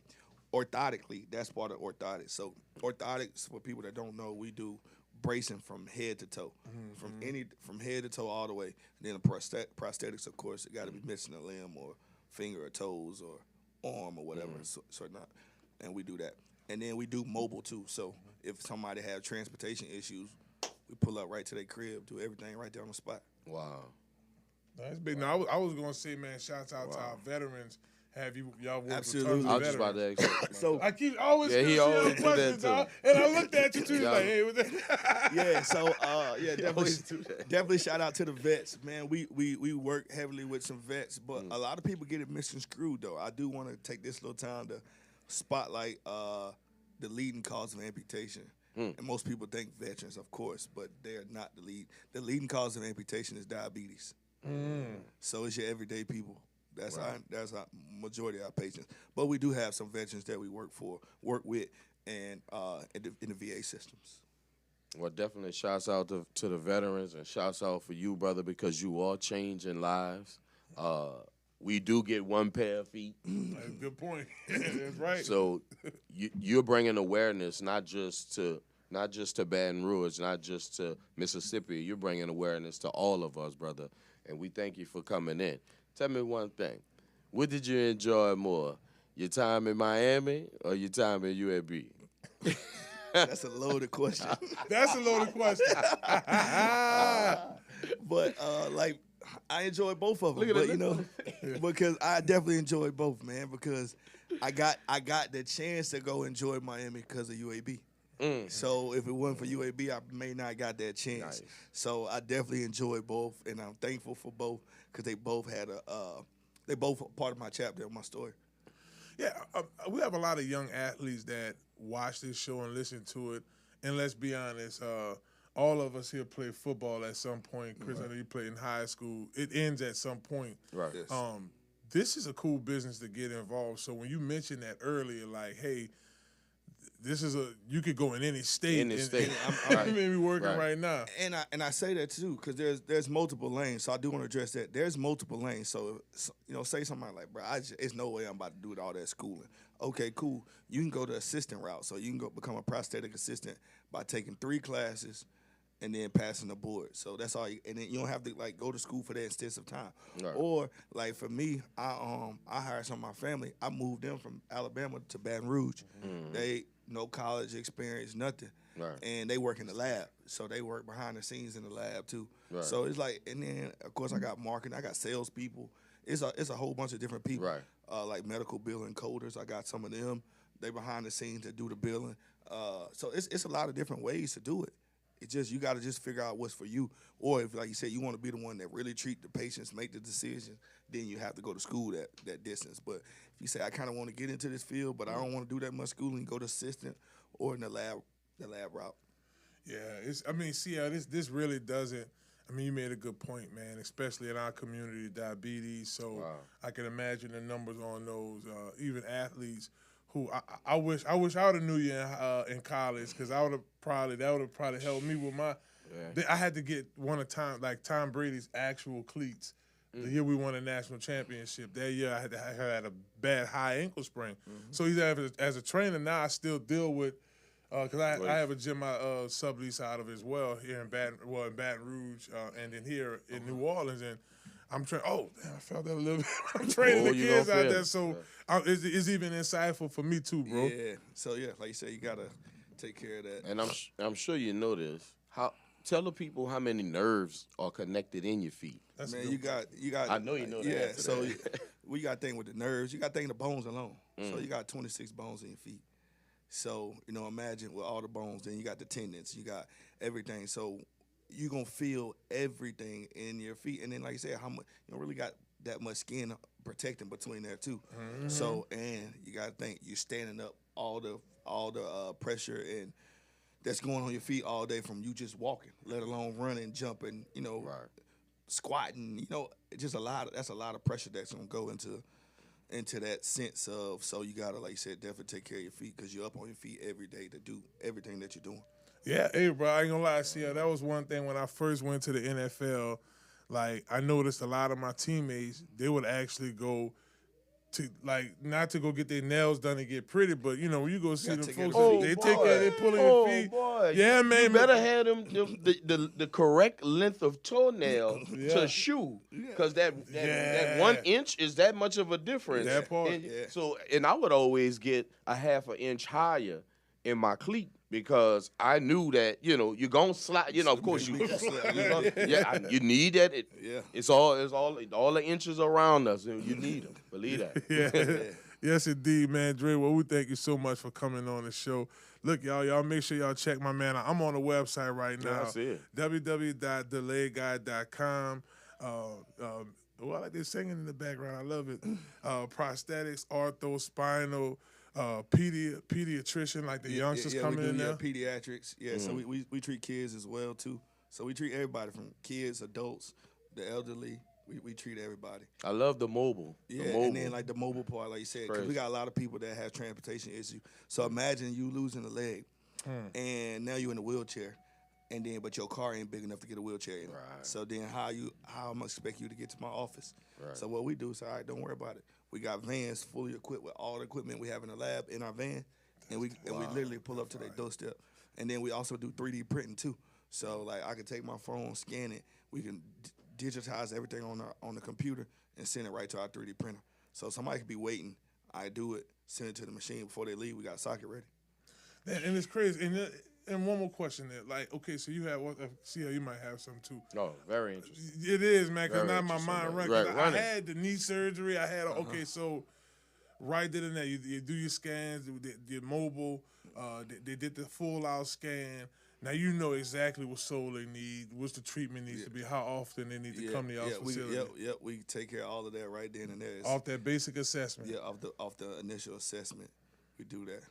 orthotically, that's part of orthotics. So orthotics, for people that don't know, we do bracing from head to toe, from head to toe all the way. And then the prosthetics, of course, it got to be missing a limb or finger or toes or arm or whatever. So not, and we do that. And then we do mobile too. So if somebody have transportation issues, we pull up right to their crib, do everything right there on the spot. Wow. That's big. Now, I was gonna say, man, shouts out to our veterans. Have y'all worked Absolutely. with I tons was of just veterans? about to ask. So I keep always he always do that questions, too. dog, and I looked at you too, like, hey, what's that? Yeah, so definitely, always do that. definitely shout out to the vets, man. We work heavily with some vets, but a lot of people get it misconstrued though. I do want to take this little time to spotlight the leading cause of amputation. And most people think veterans, of course, but they're not the lead. The leading cause of amputation is diabetes. So it's your everyday people. That's our majority of our patients. But we do have some veterans that we work with, and in the VA systems. Well, definitely shouts out to the veterans, and shouts out for you, brother, because you are changing lives. We do get one pair of feet. Good point. That's right. So you're bringing awareness not just to Baton Rouge, not just to Mississippi. You're bringing awareness to all of us, brother. And we thank you for coming in. Tell me one thing. What did you enjoy more, your time in Miami or your time in UAB? That's a loaded question. That's a loaded question. But like I enjoy both of them. Look at But it, you look know, because I definitely enjoy both, man. Because I got the chance to go enjoy Miami because of UAB. So if it wasn't for UAB, I may not got that chance. Nice. So I definitely enjoy both, and I'm thankful for both because they both had they both part of my chapter of my story. Yeah, we have a lot of young athletes that watch this show and listen to it. And let's be honest, all of us here play football at some point. Chris, I know you played in high school. It ends at some point. Right. Yes. This is a cool business to get involved. So when you mentioned that earlier, like, hey, this is you could go in any state. Any state. I'm maybe working right now. And I say that too because there's multiple lanes. So I do want to address that. There's multiple lanes. So you know, say something like, bro, it's no way I'm about to do all that schooling. Okay, cool. You can go the assistant route. So you can go become a prosthetic assistant by taking 3 classes and then passing the board. So that's all. And then you don't have to like go to school for that extensive time. Right. Or like for me, I hired some of my family. I moved them from Alabama to Baton Rouge. They no college experience, nothing. Right. And they work in the lab. So they work behind the scenes in the lab too. Right. So it's like, and then of course I got marketing, I got salespeople. It's a whole bunch of different people. Right. Like medical billing coders. I got some of them. They behind the scenes that do the billing. So it's a lot of different ways to do it. It's just you got to just figure out what's for you. Or if, like you said, you want to be the one that really treat the patients, make the decision, then you have to go to school that distance. But if you say I kind of want to get into this field, but I don't want to do that much schooling, go to assistant or in the lab route. Yeah, this really doesn't. I mean, you made a good point, man. Especially in our community, diabetes. So Wow. I can imagine the numbers on those. Even athletes who I wish I would have knew you in college because that would have probably helped me with my. Yeah. I had to get one of Tom Brady's actual cleats. The year we won a national championship, that year I had a bad high ankle sprain. So as a trainer now, I still deal with. Because I have a gym I sublease out of as well here in Baton Rouge, and then here in New Orleans, and I'm training. Oh, damn, I felt that a little bit. I'm training the kids out there, so it's even insightful for me too, bro. Yeah. So yeah, like you said, you gotta take care of that. And I'm sure you know this. Tell the people how many nerves are connected in your feet. That's Man, you got. I know you know the Yeah. answer to So that. we got thing with the nerves. You got thing the bones alone. So you got 26 bones in your feet. So, you know, imagine with all the bones, then you got the tendons, you got everything. So you're going to feel everything in your feet. And then, like you said, how much you don't really got that much skin protecting between there, too. So, and you got to think, you're standing up all the pressure and that's going on your feet all day from you just walking, let alone running, jumping, you know, squatting, you know, just that's a lot of pressure that's going to go into that sense of, so you gotta, like you said, definitely take care of your feet because you're up on your feet every day to do everything that you're doing. Yeah, hey, bro, I ain't gonna lie. See, that was one thing when I first went to the NFL. Like, I noticed a lot of my teammates, they would actually go to, like, not to go get their nails done and get pretty, but, you know, when you go see them folks, they take care, they pulling your feet. Boy. Yeah, man. You better have them the correct length of toenail to shoe, because that 1 inch is that much of a difference. That part. And I would always get a half an inch higher in my cleat because I knew that, you know, you're gonna slide. You know, of course you need that. It's all the inches around us, and you need them. Believe that. Yes, indeed, man. Dre, well, we thank you so much for coming on the show. Look, y'all make sure y'all check my man out. I'm on the website right now. I see it. www.delayguy.com. Well, I like this singing in the background. I love it. Prosthetics, ortho, spinal, pediatrician, like the youngsters coming in there. Pediatrics. Yeah, so we treat kids as well, too. So we treat everybody from kids, adults, the elderly. We treat everybody. I love the mobile. Yeah, the mobile. and then like the mobile part, like you said, because we got a lot of people that have transportation issues. So imagine you losing a leg, and now you're in a wheelchair, and then but your car ain't big enough to get a wheelchair in. Right. So then how I'm gonna expect you to get to my office? Right. So what we do is, all right, don't worry about it. We got vans fully equipped with all the equipment we have in the lab in our van, and we literally pull up to their doorstep. And then we also do 3D printing too. So like I can take my phone, scan it. We can digitize everything on the computer and send it right to our 3D printer. So somebody could be waiting. I do it, send it to the machine before they leave. We got a socket ready. And it's crazy. And one more question there. Like, okay, so you have see how you might have some too. Oh, very interesting. It is, man, because Very now my mind interesting, runs. right, I had the knee surgery. I had, okay, so right there and there, you do your scans, you're mobile. They did the full-out scan. Now you know exactly what sole they need, what's the treatment needs to be, how often they need to come to your facility. We take care of all of that right then and there. Off that basic assessment. Yeah, off the initial assessment, we do that.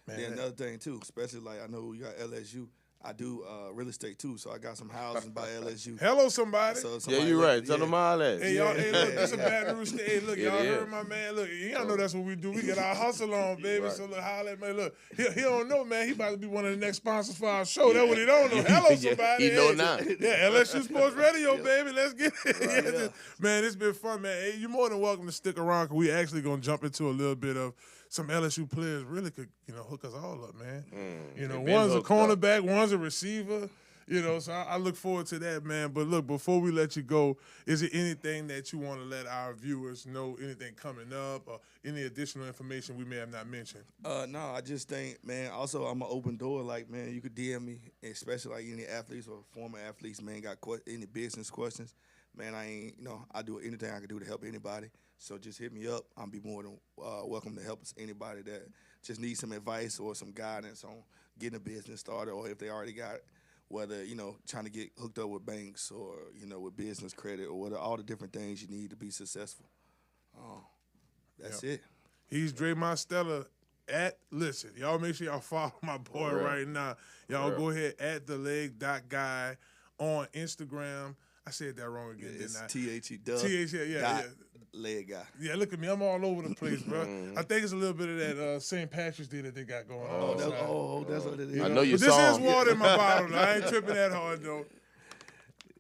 Man, then another thing too, especially like I know you got LSU. I do real estate too, so I got some houses by LSU. Hello, somebody. So Yeah, you're right. Tell them all that. Hey, y'all, hey, look, this is a Baton Rouge state. Hey, look, y'all heard my man. Look, y'all know that's what we do. We get our hustle on, baby. Right. So look, holla at man. Look, he don't know, man. He about to be one of the next sponsors for our show. That's what he don't know. Hello, somebody. He know now. Yeah, LSU Sports Radio, baby. Let's get it. Man, it's been fun, man. Hey, you're more than welcome to stick around, because we actually going to jump into a little bit of some LSU players really could, hook us all up, man. One's a cornerback, one's a receiver. So I look forward to that, man. But look, before we let you go, is there anything that you want to let our viewers know, anything coming up, or any additional information we may have not mentioned? No, I just think, man, also I'm an open door. Like, man, you could DM me, especially like any athletes or former athletes, man, got any business questions. Man, I do anything I can do to help anybody. So just hit me up. I'll be more than welcome to help anybody that just needs some advice or some guidance on getting a business started, or if they already got it, whether, trying to get hooked up with banks or, with business credit, or whether all the different things you need to be successful. That's it. He's Dre Mostella. Listen, y'all make sure y'all follow my boy right now. Y'all go ahead, @theleg.guy on Instagram. I said that wrong again, didn't I? THE leg guy. Yeah, look at me. I'm all over the place, bro. I think it's a little bit of that St. Patrick's Day that they got going on. That's what it is. I know you But saw this is water in my bottle, though. I ain't tripping that hard, though.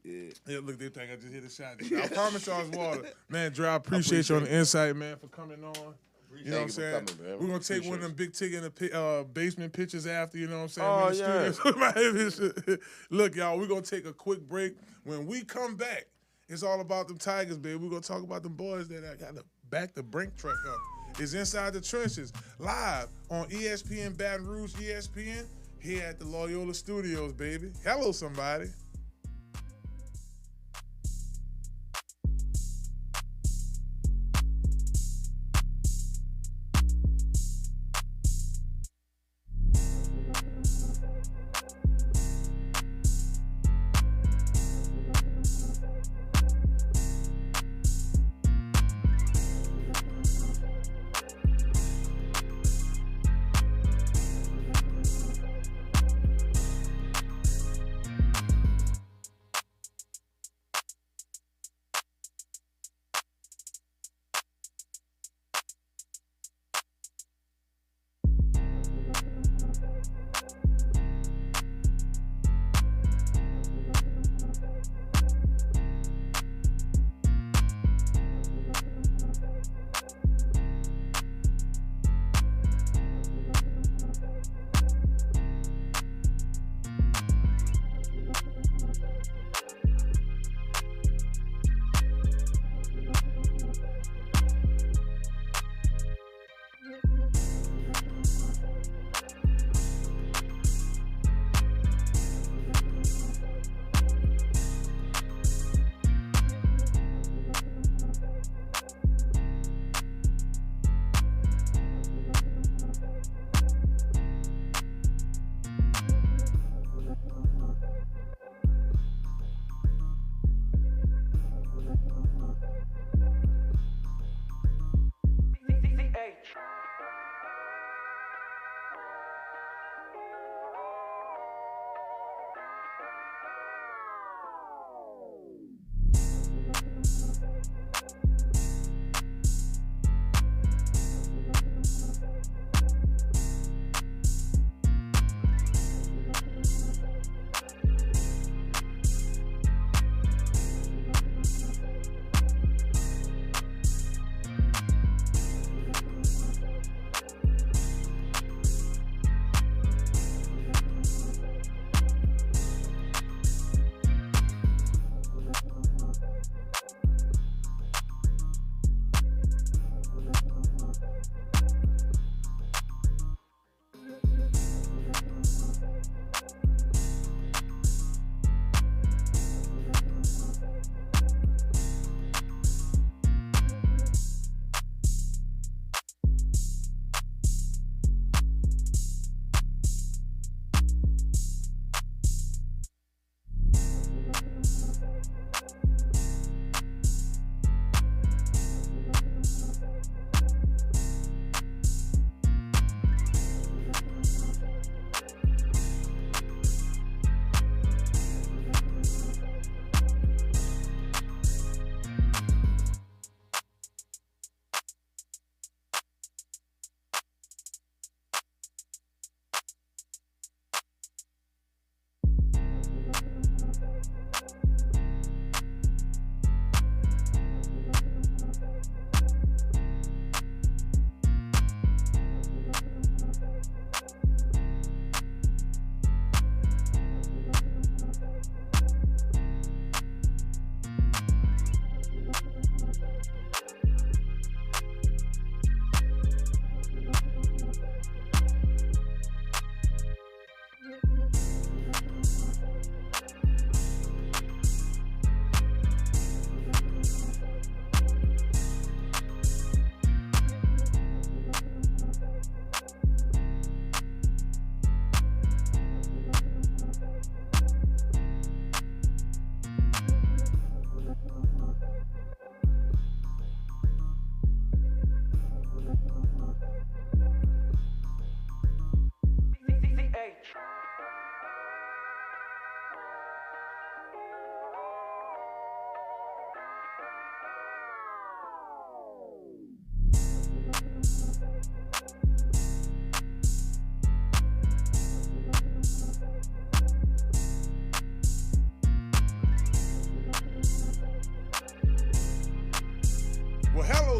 Yeah, look, they think I just hit a shot. I promise y'all it's water. Man, Dre, I appreciate you on the insight, man, for coming on. You know what I'm saying? We're going to take one of them big ticket in the basement pictures after, you know what I'm saying? Oh, Look, y'all, we're going to take a quick break. When we come back, it's all about them Tigers, baby. We're going to talk about them boys that got to back the brink truck up. It's Inside the Trenches, live on ESPN Baton Rouge, ESPN, here at the Loyola Studios, baby. Hello, somebody.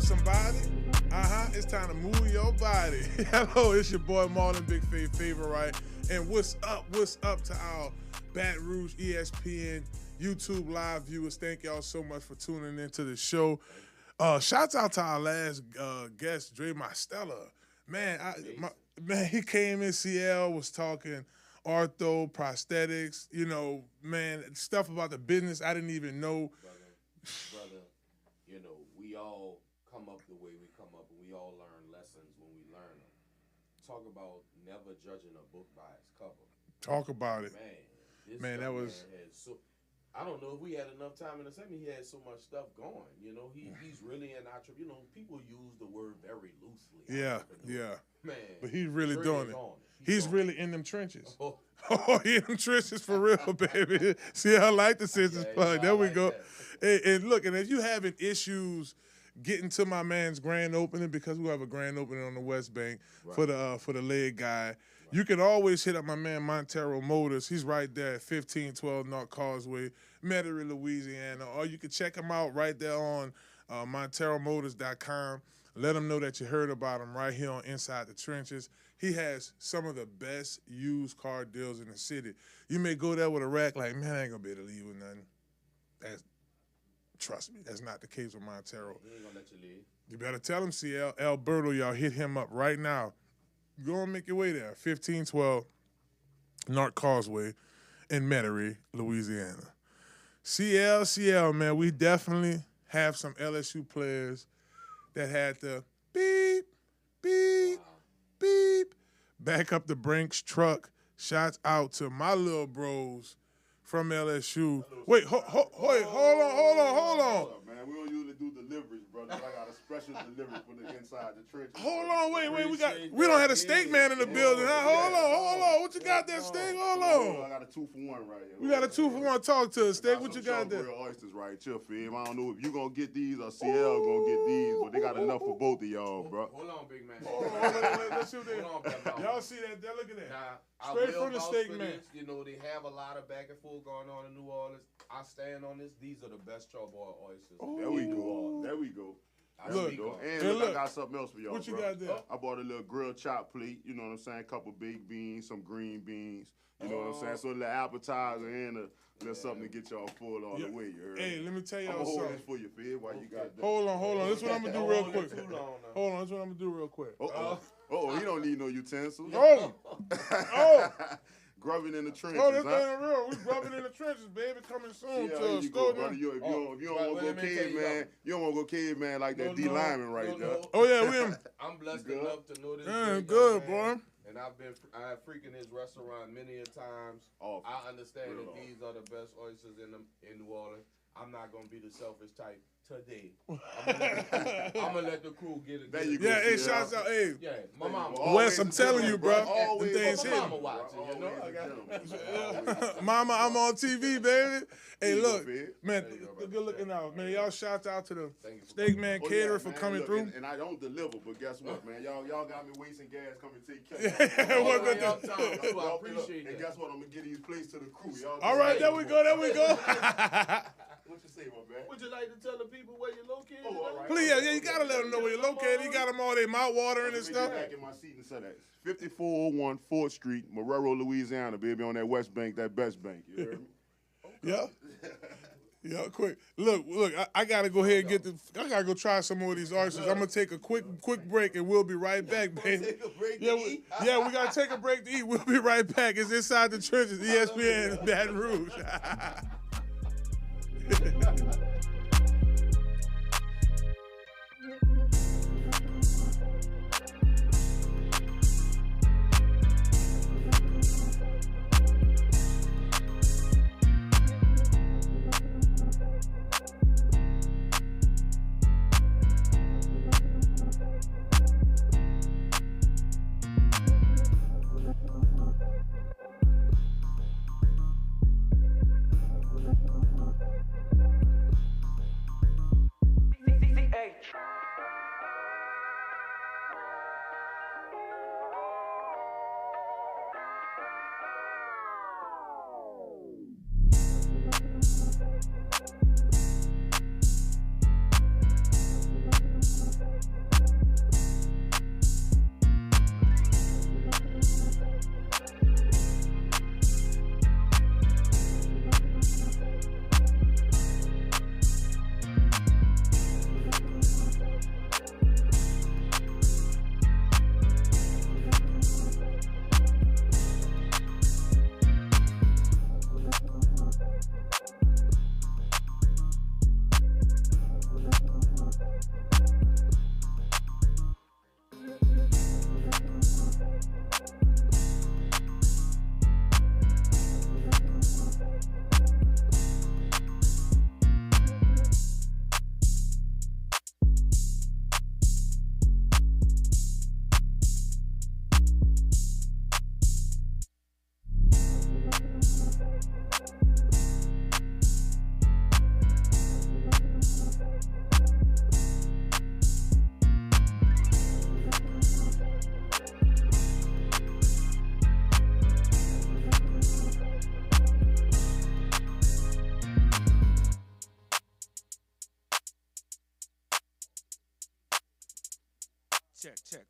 somebody. It's time to move your body. Hello, it's your boy Marlon, Big Favorite. And what's up? What's up to our Baton Rouge ESPN YouTube live viewers? Thank y'all so much for tuning into the show. Shouts out to our last guest, Dre Mostella. Man, he came in CL, was talking ortho, prosthetics, stuff about the business I didn't even know. Brother, we all come up the way we come up, and we all learn lessons when we learn them. Talk about never judging a book by its cover. Talk about it. Man, that was... I don't know if we had enough time in the session. He had so much stuff going. He's really an entrepreneur. People use the word very loosely. Yeah. Man. But he's really doing it. He's really in them trenches. Oh, he in them trenches for real, baby. See, I like the scissors plug. There we go. And look, and if you having issues getting to my man's grand opening, because we have a grand opening on the West Bank for the leg guy, you can always hit up my man Montero Motors. He's right there at 1512 North Causeway, Metairie, Louisiana. Or you can check him out right there on MonteroMotors.com. Let him know that you heard about him right here on Inside the Trenches. He has some of the best used car deals in the city. You may go there with a rack like, man, I ain't going to be able to leave with nothing. Trust me, that's not the case with Montero. He ain't going to let you leave. You better tell him, CL. Alberto, y'all hit him up right now. Go and make your way there. 1512 North Causeway in Metairie, Louisiana. CL, man, we definitely have some LSU players that had to beep, back up the Brinks truck. Shouts out to my little bros from LSU. Wait, hold on. Man, we don't usually do deliveries, brother. I got a special delivery for the inside the trenches. Hold on, wait. We don't have a steak man in the building. Huh? Hold on. What you got there, steak? Hold on. I got a 2-for-1 right here. We got a 2-for-1. Talk to us, steak. What you got there? Real oysters right here, fam. I don't know if you gonna get these or CL gonna get these, but they got enough for both of y'all, bro. Hold on, big man. Let's see what they. Y'all see that? Look at that. Now, Straight from the steak man. They have a lot of back and forth going on in New Orleans. I stand on this. These are the best charbroiled oysters. There we go. Look, and look, I got something else for y'all. What you got there? I bought a little grilled chop plate. You know what I'm saying? A couple baked beans, some green beans. You know what I'm saying? So a little appetizer and a little something to get y'all full all the way. You heard? Hey, let me tell y'all I'm something. hold this for you, Fed. While you got that. Hold on. This is what I'm gonna do real quick. Oh, he don't need no utensils. Oh. Grubbing in the trenches, Oh, this ain't real. We grubbing in the trenches, baby. Coming soon to a store. If you don't want to go caveman, you don't want to go caveman like that D lineman right there. Oh yeah, I'm blessed enough to know this. Good, boy. And I have freaking his restaurant many a times. I understand that these are the best oysters in New Orleans. I'm not gonna be the selfish type today. I'm gonna let the crew get it. There you go. Yeah, hey, shouts out, hey. Yeah, my mama. Wes, I'm telling you, bro. Them things my hit. mama watching, Mama, I'm on TV, baby. Hey, look, man, good looking out, man. Y'all shout out to the Steak Man Caterer for coming through. And I don't deliver, but guess what, man? Y'all got me wasting gas coming to take care of I appreciate And guess what? I'm gonna get these plates to the crew. All right, there we go. What you say, my man? Would you like to tell the people where you're located? All right. Please, yeah, you gotta let them know where you're located. You got them all their mouth watering and stuff. Back in my seat and say that. 5401 4th Street, Marrero, Louisiana, baby, on that West Bank, that best bank. You heard me? Yeah. Yeah, quick. Look, I gotta go ahead and I gotta go try some more of these oysters. I'm gonna take a quick break and we'll be right back, baby. Take a break to eat? We gotta take a break to eat. We'll be right back. It's Inside the Trenches, ESPN Baton Rouge.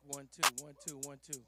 1 2 1 2 1 2.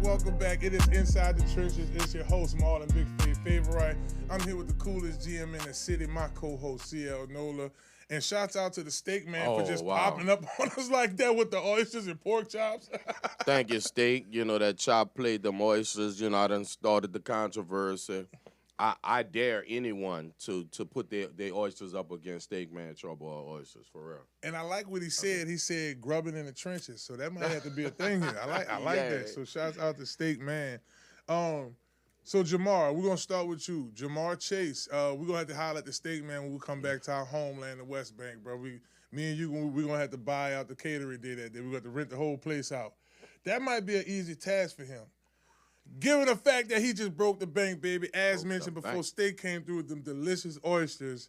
Welcome back. It is Inside the Trenches. It's your host, Marlon, Big Favorite. I'm here with the coolest GM in the city, my co-host, CL NOLA. And shouts out to the Steak Man for just popping up on us like that with the oysters and pork chops. Thank you, Steak. You know, that chop played them oysters. You know, I done started the controversy. I dare anyone to put their oysters up against Steak Man trouble or oysters, for real. And I like what he said. He said grubbing in the trenches. So that might have to be a thing here. I like that. So shouts out to Steak Man. So Jamar, we're gonna start with you. Jamar Chase. We're gonna have to holler at the Steak Man when we come back to our homeland, the West Bank, bro. Me and you, we're gonna have to buy out the catering day that day. We're gonna have to rent the whole place out. That might be an easy task for him. Given the fact that he just broke the bank, baby, as mentioned before, Steak came through with them delicious oysters.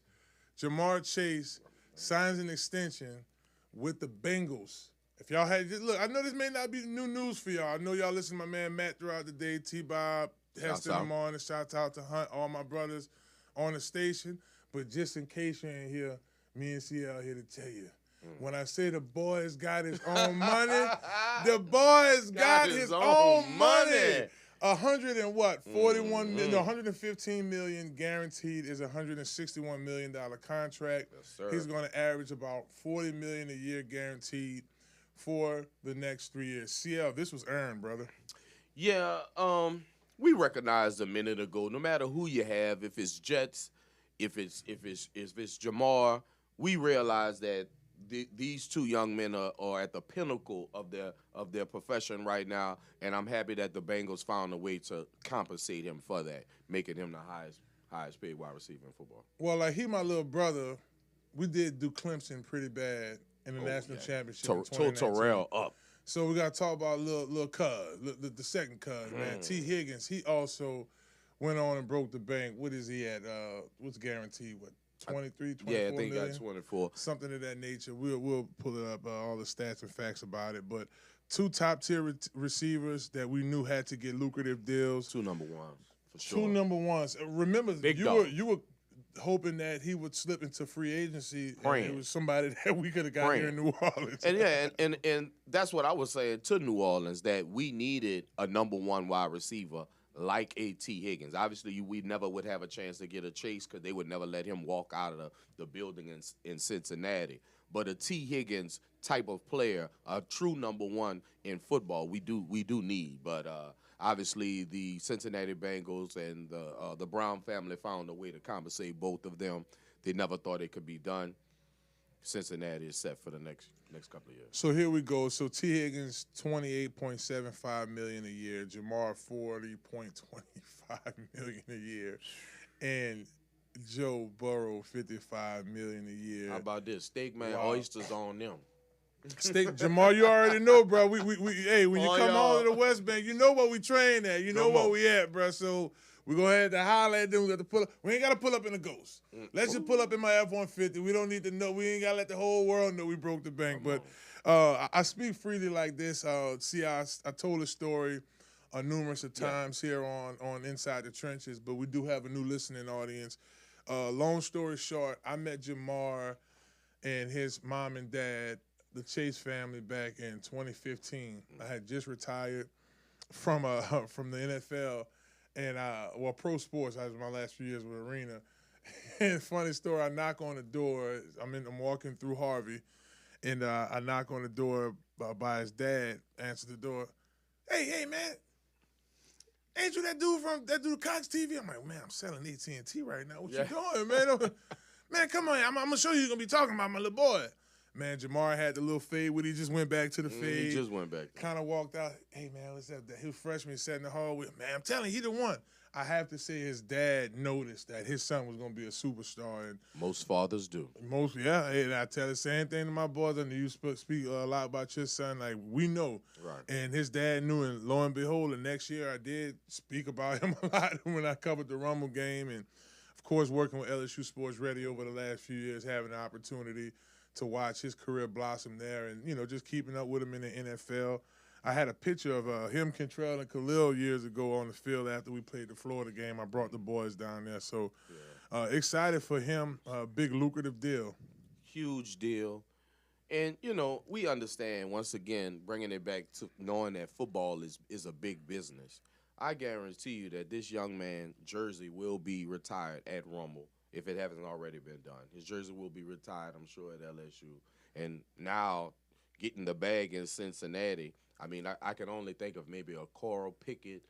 Jamar Chase signs an extension with the Bengals. If y'all had, look, I know this may not be new news for y'all. I know y'all listen to my man Matt throughout the day, T-Bob, Hester in the morning, shout out to Hunt, all my brothers on the station. But just in case you ain't here, me and CL here to tell you. When I say the boy's got his own money, the boy's got his own money. 115 million guaranteed is $161 million contract. Yes, sir. He's going to average about $40 million a year guaranteed for the next 3 years. CL, this was earned, brother. Yeah, we recognized a minute ago, no matter who you have, if it's Jets, if it's Jamar, we realize that these two young men are at the pinnacle of their profession right now, and I'm happy that the Bengals found a way to compensate him for that, making him the highest paid wide receiver in football. Well, like he my little brother, we did do Clemson pretty bad in the national championship. Terrell up. So we got to talk about little cuz, the second cuz, man. T. Higgins, he also went on and broke the bank. What is he at? What's guaranteed? What? 23, 24 Yeah, I think million? got 24. Something of that nature. We'll pull it up, all the stats and facts about it. But 2 top-tier receivers that we knew had to get lucrative deals. 2 number ones, for sure. 2 number ones. Remember, Big you were hoping that he would slip into free agency. Praying. And it was somebody that we could have got here in New Orleans. And that's what I was saying to New Orleans, that we needed a number 1 wide receiver like a T. Higgins. Obviously, we never would have a chance to get a Chase because they would never let him walk out of the building in Cincinnati. But a T. Higgins type of player, a true number 1 in football, we do need. But obviously, the Cincinnati Bengals and the Brown family found a way to compensate both of them. They never thought it could be done. Cincinnati is set for the next couple of years. So here we go. So T. Higgins, $28.75 million a year. Jamar, $40.25 million a year, and Joe Burrow, $55 million a year. How about this? Steak, man, Wow. oysters on them. Jamar, you already know, bro. Hey, when you come on to the West Bank, you know what we train at. You know where we at, bro. So we're going to have to holler at them. We got to pull up. We ain't got to pull up in a Ghost. Let's just pull up in my F-150. We don't need to know. We ain't got to let the whole world know we broke the bank. But I speak freely like this. I told a story numerous of times here on Inside the Trenches, but we do have a new listening audience. Long story short, I met Jamar and his mom and dad, the Chase family, back in 2015. I had just retired from the NFL and pro sports. I was my last few years with Arena. And funny story, I knock on the door. I'm walking through Harvey, and I knock on the door by his dad. Answer the door. Hey, man. Ain't you that dude Cox TV? I'm like, man, I'm selling AT&T right now. What you doing, man? Man, come on. I'm going to show you. You're going to be talking about my little boy. Man, Jamar had the little fade with. He just went back to the fade. He just went back. Kind of walked out. Hey, man, what's up? He was freshman, sat in the hallway. Man, I'm telling you, he the one. I have to say his dad noticed that his son was going to be a superstar. And most fathers do. And I tell the same thing to my boys. I know you speak a lot about your son. Like, we know. Right. And his dad knew, and lo and behold, the next year I did speak about him a lot when I covered the Rumble game. And, of course, working with LSU Sports Radio over the last few years, having the opportunity to watch his career blossom there and, just keeping up with him in the NFL. I had a picture of him, Cantrell, and Khalil years ago on the field after we played the Florida game. I brought the boys down there. So excited for him. Big lucrative deal. Huge deal. And, we understand, once again, bringing it back to knowing that football is a big business. I guarantee you that this young man, jersey, will be retired at Rumble if it hasn't already been done. His jersey will be retired, I'm sure, at LSU. And now getting the bag in Cincinnati, I mean, I can only think of maybe a Carl Pickett,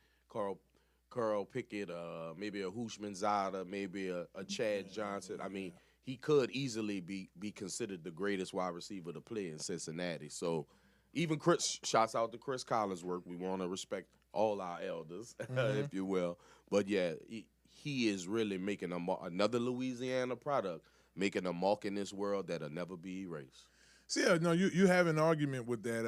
maybe a Hushmanzada, maybe a Chad Johnson. I mean, he could easily be considered the greatest wide receiver to play in Cincinnati. So even shouts out to Chris Collinsworth. We want to respect all our elders, if you will. But, yeah, he is really making another Louisiana product, making a mark in this world that'll never be erased. So, yeah, no, you have an argument with that,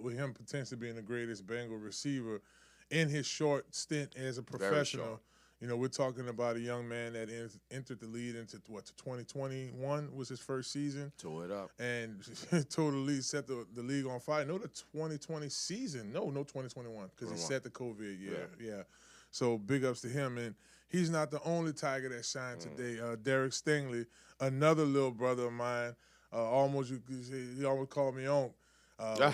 with him potentially being the greatest Bengal receiver in his short stint as a professional. We're talking about a young man that entered the league into, 2021 was his first season. Tore it up. And totally set the league on fire. No, the 2020 season. No, 2021, because he set the COVID year. Yeah. So big ups to him. And he's not the only Tiger that shined today. Derek Stingley, another little brother of mine, he almost called me on.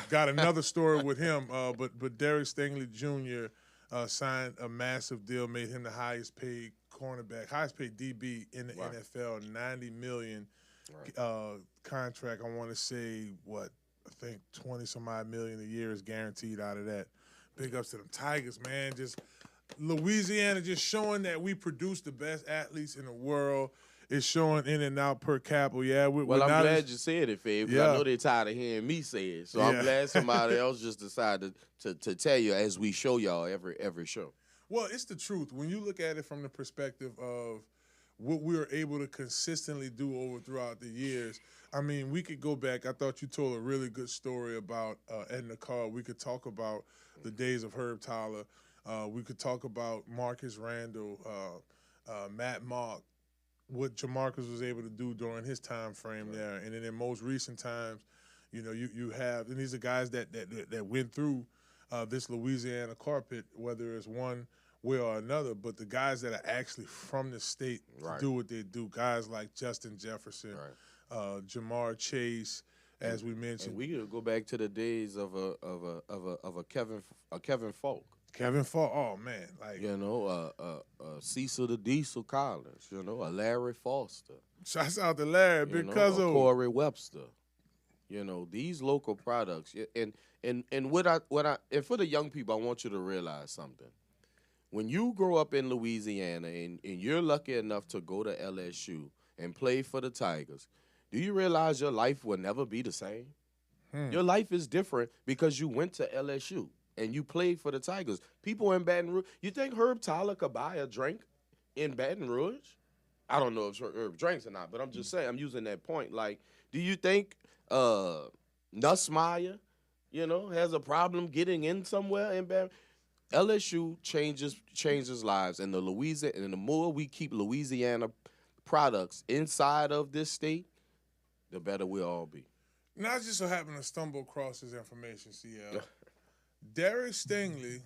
Got another story with him, but Derek Stingley Jr. Signed a massive deal, made him the highest paid cornerback, highest paid DB in the NFL, $90 million contract. I want to say I think 20-some-odd million a year is guaranteed out of that. Big ups to them Tigers, man. Just Louisiana just showing that we produce the best athletes in the world. It's showing in and out per capita. Yeah, I'm glad you said it, Fave, because I know they're tired of hearing me say it. So I'm glad somebody else just decided to tell you as we show y'all every show. Well, it's the truth. When you look at it from the perspective of what we were able to consistently do throughout the years, I mean, we could go back. I thought you told a really good story about Edna Carr. We could talk about the days of Herb Tyler. We could talk about Marcus Randall, Matt Mock, what Jamarcus was able to do during his time frame there. And then in most recent times, You know, you have, and these are guys that went through this Louisiana carpet, whether it's one way or another, but the guys that are actually from the state to do what they do, guys like Justin Jefferson, Jamar Chase, as we mentioned. And we could go back to the days of a Kevin Falk. Kevin Falk, oh man, like Cecil the Diesel Collins, a Larry Foster. Shouts out to Larry because of Corey Webster. These local products, and for the young people, I want you to realize something. When you grow up in Louisiana and you're lucky enough to go to LSU and play for the Tigers, do you realize your life will never be the same? Your life is different because you went to LSU and you played for the Tigers. People in Baton Rouge, you think Herb Tyler could buy a drink in Baton Rouge? I don't know if Herb drinks or not, but I'm just saying, I'm using that point. Like, do you think Nussmeier, has a problem getting in somewhere in Baton Rouge? LSU changes lives, and the more we keep Louisiana products inside of this state, the better we'll all be. Now, I just so happen to stumble across this information, CL. Derek Stingley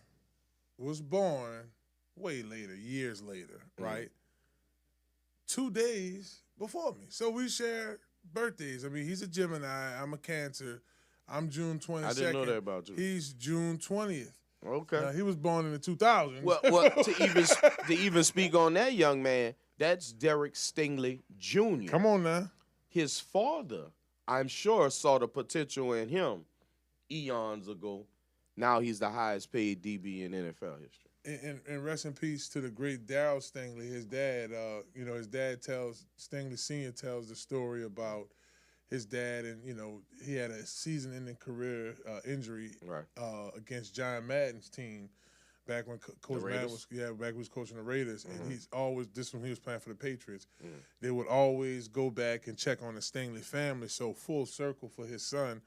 was born way later, years later, right? 2 days before me. So we share birthdays. I mean, he's a Gemini. I'm a Cancer. I'm June 22nd. I didn't know that about you. He's June 20th. Okay. He was born in the 2000s. Well, to even speak on that young man, that's Derek Stingley Jr. Come on now. His father, I'm sure, saw the potential in him eons ago. Now he's the highest paid DB in NFL history. And rest in peace to the great Darryl Stingley. His dad, his dad Stingley Sr. tells the story about his dad, and, he had a season-ending career injury against John Madden's team back when Coach Madden was coaching the Raiders. And he's always, this when he was playing for the Patriots, they would always go back and check on the Stingley family. So full circle for his son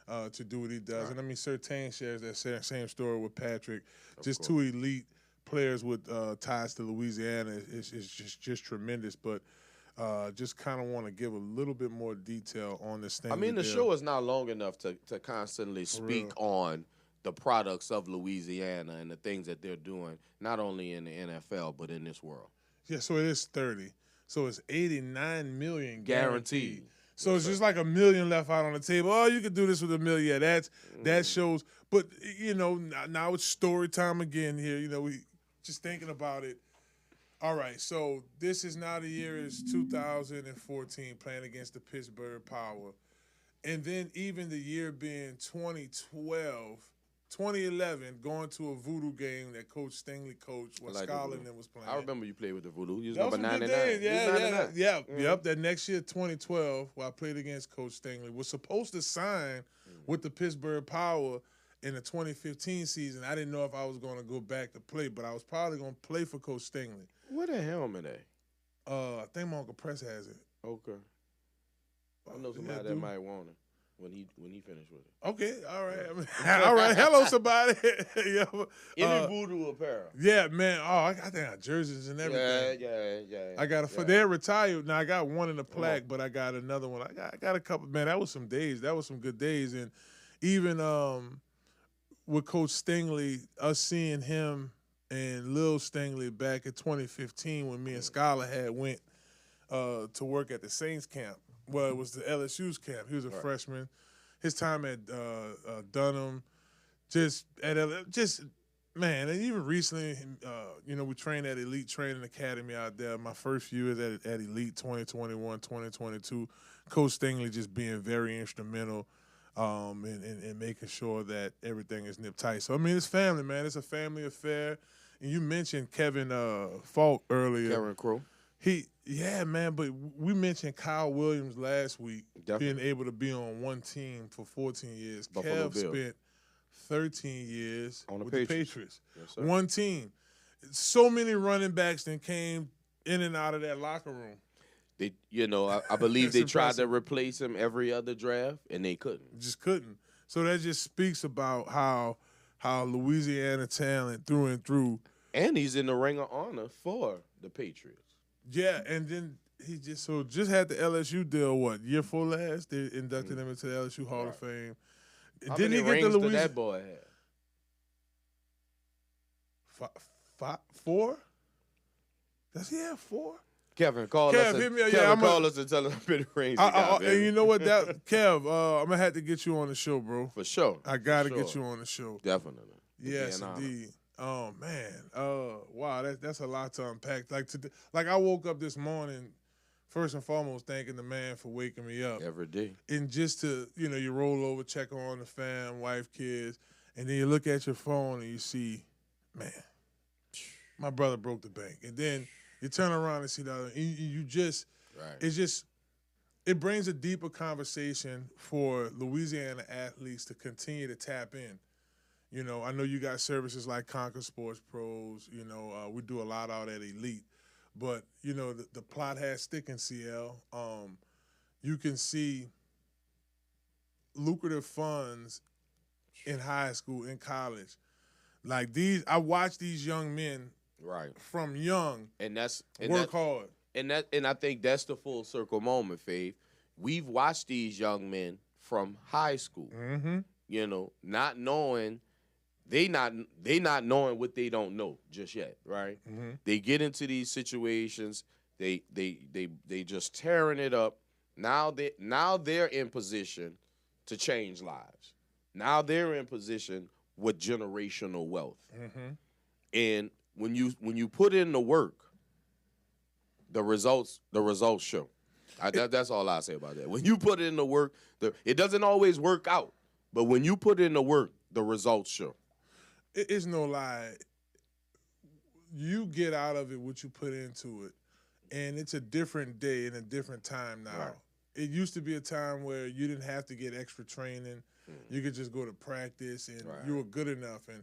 to do what he does. And I mean, Surtain shares that same story with Patrick. Just two elite players with ties to Louisiana is just tremendous. But just kind of want to give a little bit more detail on this thing. I mean, the show is not long enough to constantly speak on the products of Louisiana and the things that they're doing, not only in the NFL, but in this world. Yeah, so it is 30. So it's 89 million guaranteed. So Yes, it's just like $1 million left out on the table. Oh, you could do this with $1 million. Yeah, that shows. But, now it's story time again here. We just thinking about it. All right, so this is now the year is 2014, playing against the Pittsburgh Power. And then even the year being 2011, going to a voodoo game that Coach Stingley coached while Scholar and them was playing. I remember you played with the voodoo. You was that number 99. Yep. That next year, 2012, where I played against Coach Stingley, was supposed to sign with the Pittsburgh Power in the 2015 season. I didn't know if I was going to go back to play, but I was probably going to play for Coach Stingley. What the helmet at? I think my Uncle Press has it. Okay. I know somebody that might want it when he finished with it. Okay, all right. All right. Hello, somebody. Any voodoo apparel. Yeah, man. Oh, I think I got jerseys and everything. Yeah. I got they're retired. Now I got one in the plaque, but I got another one. I got a couple. Man, that was some days. That was some good days. And even with Coach Stingley, us seeing him and Lil Stingley back in 2015 when me and Scholar had went to work at the Saints camp. Well, it was the LSU's camp. He was a freshman. His time at Dunham, man, and even recently, we trained at Elite Training Academy out there. My first few years at Elite 2021, 2022. Coach Stingley just being very instrumental in making sure that everything is nip tight. So, I mean, it's family, man. It's a family affair. And you mentioned Kevin Falk earlier. Kevin Crow. Yeah, man, but we mentioned Kyle Williams last week being able to be on one team for 14 years. Buffalo Kev Bill. spent 13 years with the the Patriots. Yes, sir. One team. So many running backs that came in and out of that locker room. They, I believe they tried impressive. to replace him every other draft, and they couldn't. Just couldn't. So that just speaks about how Louisiana talent through and through. And he's in the Ring of Honor for the Patriots. Yeah, and then he just had the LSU deal. What year 4 last? They inducted him into the LSU Hall of Fame. How Didn't many he get rings the did Louisiana? that boy have? 4? Does he have 4? Kevin, call Kev, us. hit me up. Kevin, Yeah, call us and tell us how many rings he got, and you know what? Kev, I'm gonna have to get you on the show, bro. For sure. I gotta get you on the show. Definitely. Yes, indeed. Oh man. Wow, that's a lot to unpack. Like today, I woke up this morning, first and foremost, thanking the man for waking me up. Every day. And just to, you roll over, check on the fam, wife, kids, and then you look at your phone and you see, man, my brother broke the bank. And then you turn around and see the other, and you just, it brings a deeper conversation for Louisiana athletes to continue to tap in. I know you got services like Conquer Sports Pros. We do a lot out at Elite. But, the plot has stick in CL. You can see lucrative funds in high school, in college. Like I watch these young men from young work hard. And I think that's the full circle moment, Faith. We've watched these young men from high school, not knowing they not knowing what they don't know just yet, right? Mm-hmm. They get into these situations, they just tearing it up. Now they're in position to change lives. Now they're in position with generational wealth. Mm-hmm. And when you put in the work, the results show. That's all I say about that. When you put in the work, it doesn't always work out, but when you put in the work, the results show. It's no lie. You get out of it what you put into it, and it's a different day and a different time now. Right. It used to be a time where you didn't have to get extra training. You could just go to practice, and you were good enough. And,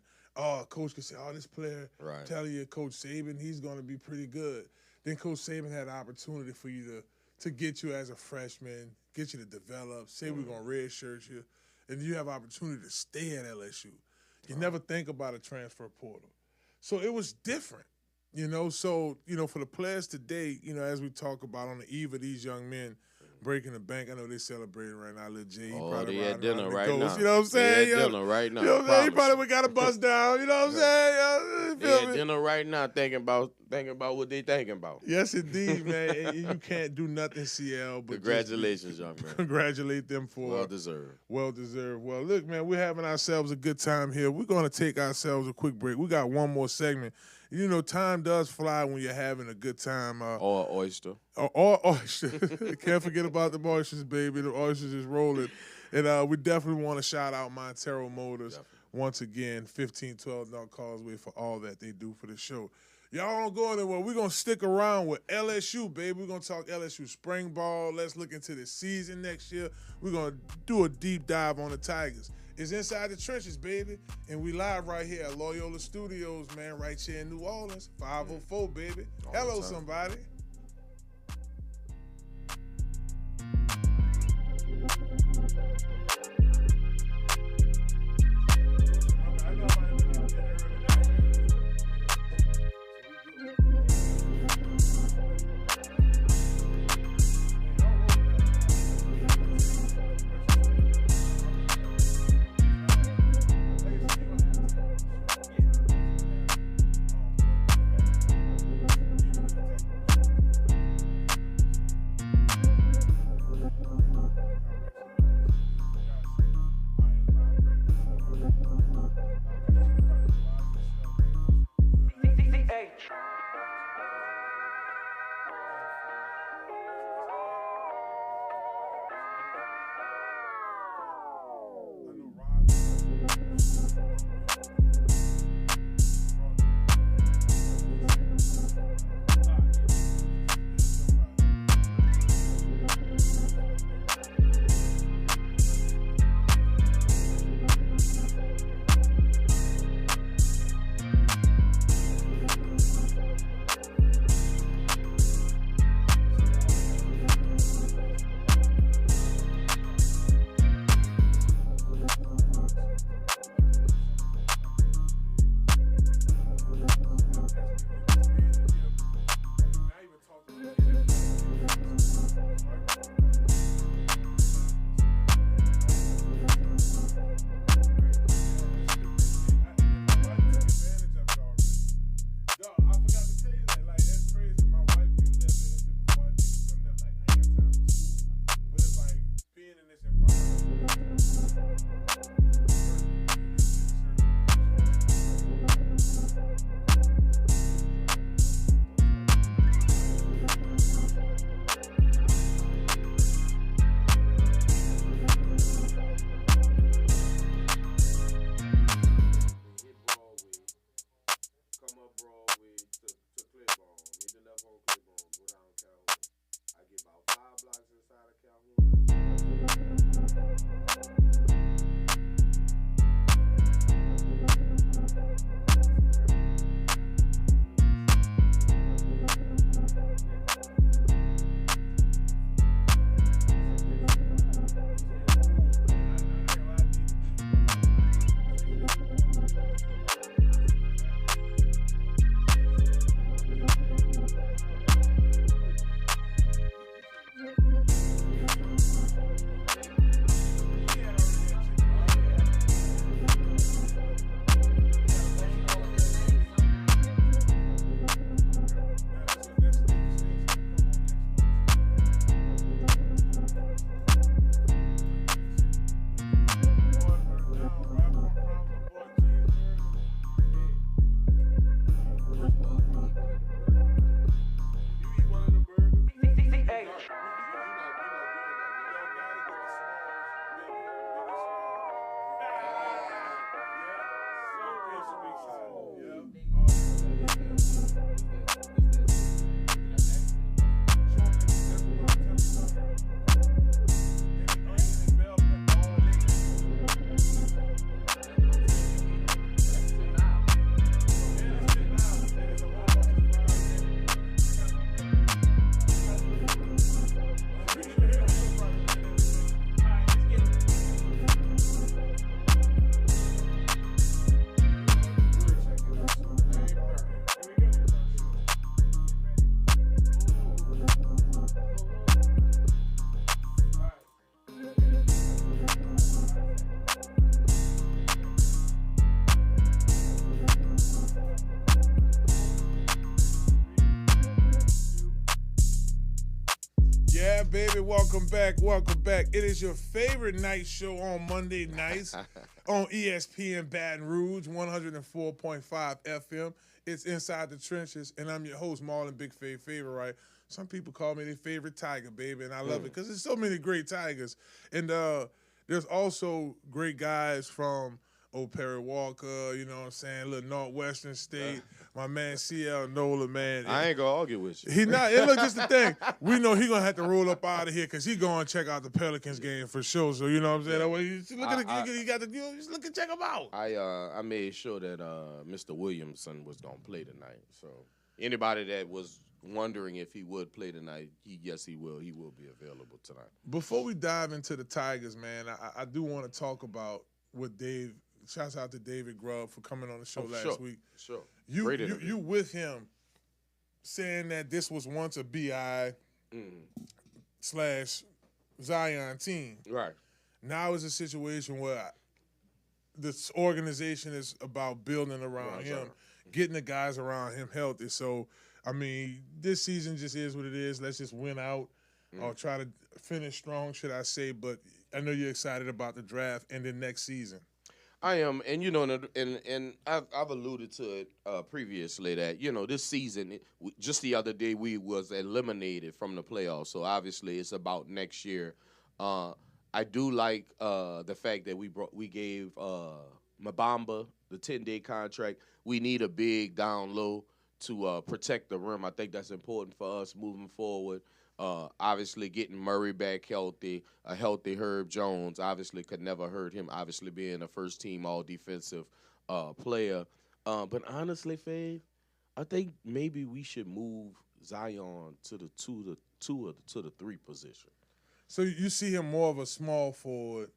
coach could say, this player, tell you, Coach Saban, he's going to be pretty good. Then Coach Saban had an opportunity for you to get you as a freshman, get you to develop, say we're going to redshirt you, and you have opportunity to stay at LSU. You never think about a transfer portal. So it was different, So, for the players today, as we talk about on the eve of these young men breaking the bank, I know they celebrating right now. Little Jay, they at dinner right now. You know what I'm saying? They at dinner right now. You know what I'm saying? He probably got a bus down. You know what I'm saying? They at dinner right now thinking about what they thinking about. Yes, indeed, man. And you can't do nothing, CL. But congratulations, young man. Congratulate them for well-deserved. Well-deserved. Well, look, man, we're having ourselves a good time here. We're going to take ourselves a quick break. We got one more segment. Time does fly when you're having a good time. Or oyster. Or oyster. Can't forget about the oysters, baby. The oysters is rolling. And we definitely want to shout out Montero Motors. Once again, 1512 North Causeway for all that they do for the show. Y'all don't go anywhere. We're going to stick around with LSU, baby. We're going to talk LSU spring ball. Let's look into the season next year. We're going to do a deep dive on the Tigers. It's Inside the Trenches, baby. And we live right here at Loyola Studios, man, right here in New Orleans. 504, baby. Hello, somebody. baby. Welcome back. Welcome back. It is your favorite night show on Monday nights on ESPN Baton Rouge, 104.5 FM. It's Inside the Trenches, and I'm your host, Marlon Big Favorite. Some people call me their favorite Tiger, baby, and I love it because there's so many great Tigers. And there's also great guys from old Perry Walker, you know what I'm saying, little Northwestern State, my man CL NOLA, man. I ain't gonna argue with you. He not. And look, just the thing. We know he gonna have to roll up out of here because he gonna check out the Pelicans game for sure. So you know what I'm saying. That way, you look at he got the. Just look and check him out. I made sure that Mr. Williamson was gonna play tonight. So anybody that was wondering if he would play tonight, yes, he will. He will be available tonight. Before we dive into the Tigers, man, I do want to talk about what Dave. Shouts out to David Grubb for coming on the show last week. Sure. You with him saying that this was once a BI / Zion team. Right. Now it's a situation where this organization is about building around him, getting the guys around him healthy. So, I mean, this season just is what it is. Let's just win out or try to finish strong, should I say. But I know you're excited about the draft and the next season. I am, and you know, and I've alluded to it previously that this season, just the other day, we was eliminated from the playoffs. So obviously, it's about next year. I do like the fact that we gave Mabamba the 10-day contract. We need a big down low to protect the rim. I think that's important for us moving forward. Obviously, getting Murray back healthy, a healthy Herb Jones, obviously could never hurt him, obviously being a first-team all-defensive player. But honestly, Fave, I think maybe we should move Zion to the 2 to the 3 position. So you see him more of a small forward.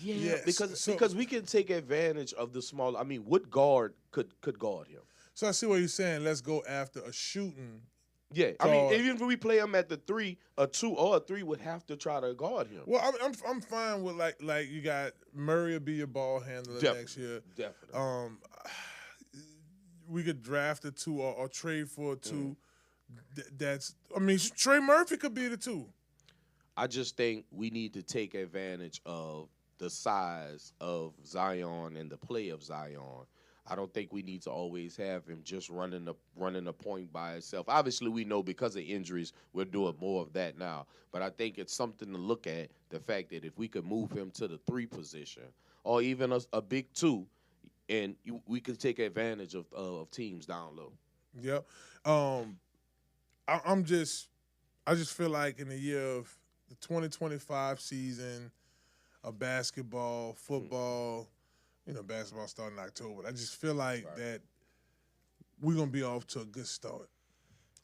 Yeah, yes. because we can take advantage of the small. I mean, what guard could guard him? So I see what you're saying. Let's go after a shooting. Yeah, I mean, even if we play him at the 3, a 2 or a 3 would have to try to guard him. Well, I'm fine with like you got Murray will be your ball handler next year. Definitely. We could draft a 2 or trade for a 2. Trey Murphy could be the 2. I just think we need to take advantage of the size of Zion and the play of Zion. I don't think we need to always have him just running the point by himself. Obviously, we know because of injuries, we're doing more of that now. But I think it's something to look at, the fact that if we could move him to the 3 position or even a big 2, and we could take advantage of teams down low. Yep. I just feel like in the year of the 2025 season of basketball, football, basketball starting in October. I just feel like that we're going to be off to a good start.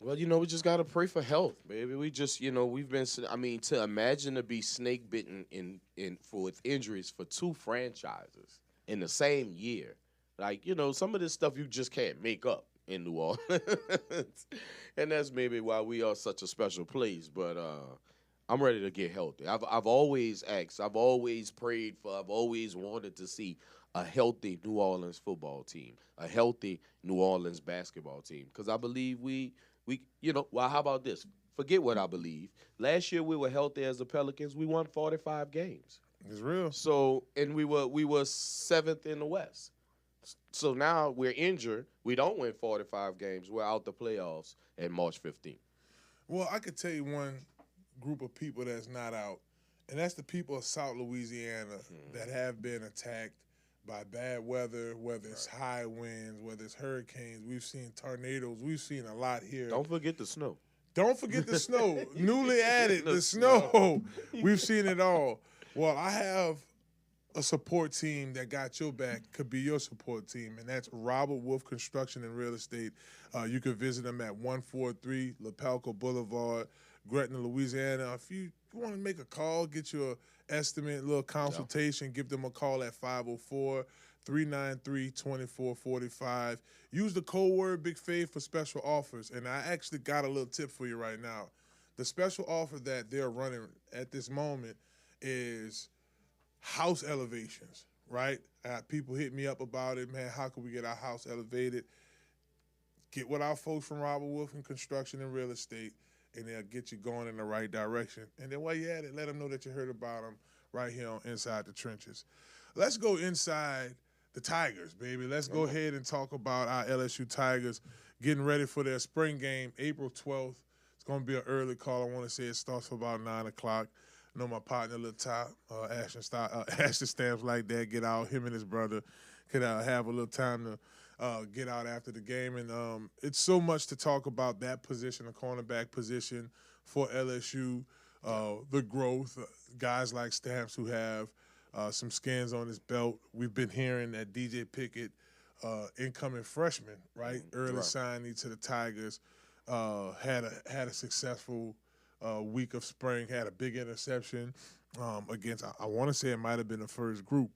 Well, we just got to pray for health, baby. We just, we've been, to imagine to be snake bitten with injuries for 2 franchises in the same year. Like, some of this stuff you just can't make up in New Orleans. And that's maybe why we are such a special place. But I'm ready to get healthy. I've always asked, I've always prayed for, I've always wanted to see a healthy New Orleans football team, a healthy New Orleans basketball team. Because I believe how about this? Forget what I believe. Last year we were healthy as the Pelicans. We won 45 games. It's real. So, and we were 7th in the West. So now we're injured. We don't win 45 games. We're out the playoffs at March 15th. Well, I could tell you one group of people that's not out, and that's the people of South Louisiana that have been attacked by bad weather, whether it's high winds, whether it's hurricanes. We've seen tornadoes. We've seen a lot here. Don't forget the snow. Don't forget the snow. Newly added, the snow. We've seen it all. Well, I have a support team that got your back, could be your support team, and that's Robert Wolf Construction and Real Estate. You can visit them at 143 LaPalco Boulevard, Gretna, Louisiana. If you want to make a call, get your estimate, a little consultation, give them a call at 504-393-2445. Use the code word Big Faith for special offers. And I actually got a little tip for you right now. The special offer that they're running at this moment is house elevations, right? People hit me up about it, man, how can we get our house elevated? Get with our folks from Robert Wolf and Construction and Real Estate. and they'll get you going in the right direction. And then while you're at it, let them know that you heard about them right here on Inside the Trenches. Let's go inside the Tigers, baby. Let's go ahead and talk about our LSU Tigers getting ready for their spring game, April 12th. It's going to be an early call. I want to say it starts for about 9 o'clock. I know my partner, Lil Top, Ashton Stamps like that, get out. Him and his brother could have a little time to get out after the game. And it's so much to talk about that position, the cornerback position for LSU, the growth, guys like Stamps who have some skins on his belt. We've been hearing that DJ Pickett, incoming freshman, right, early signing to the Tigers, had a successful week of spring, had a big interception against, I want to say it might have been the first group.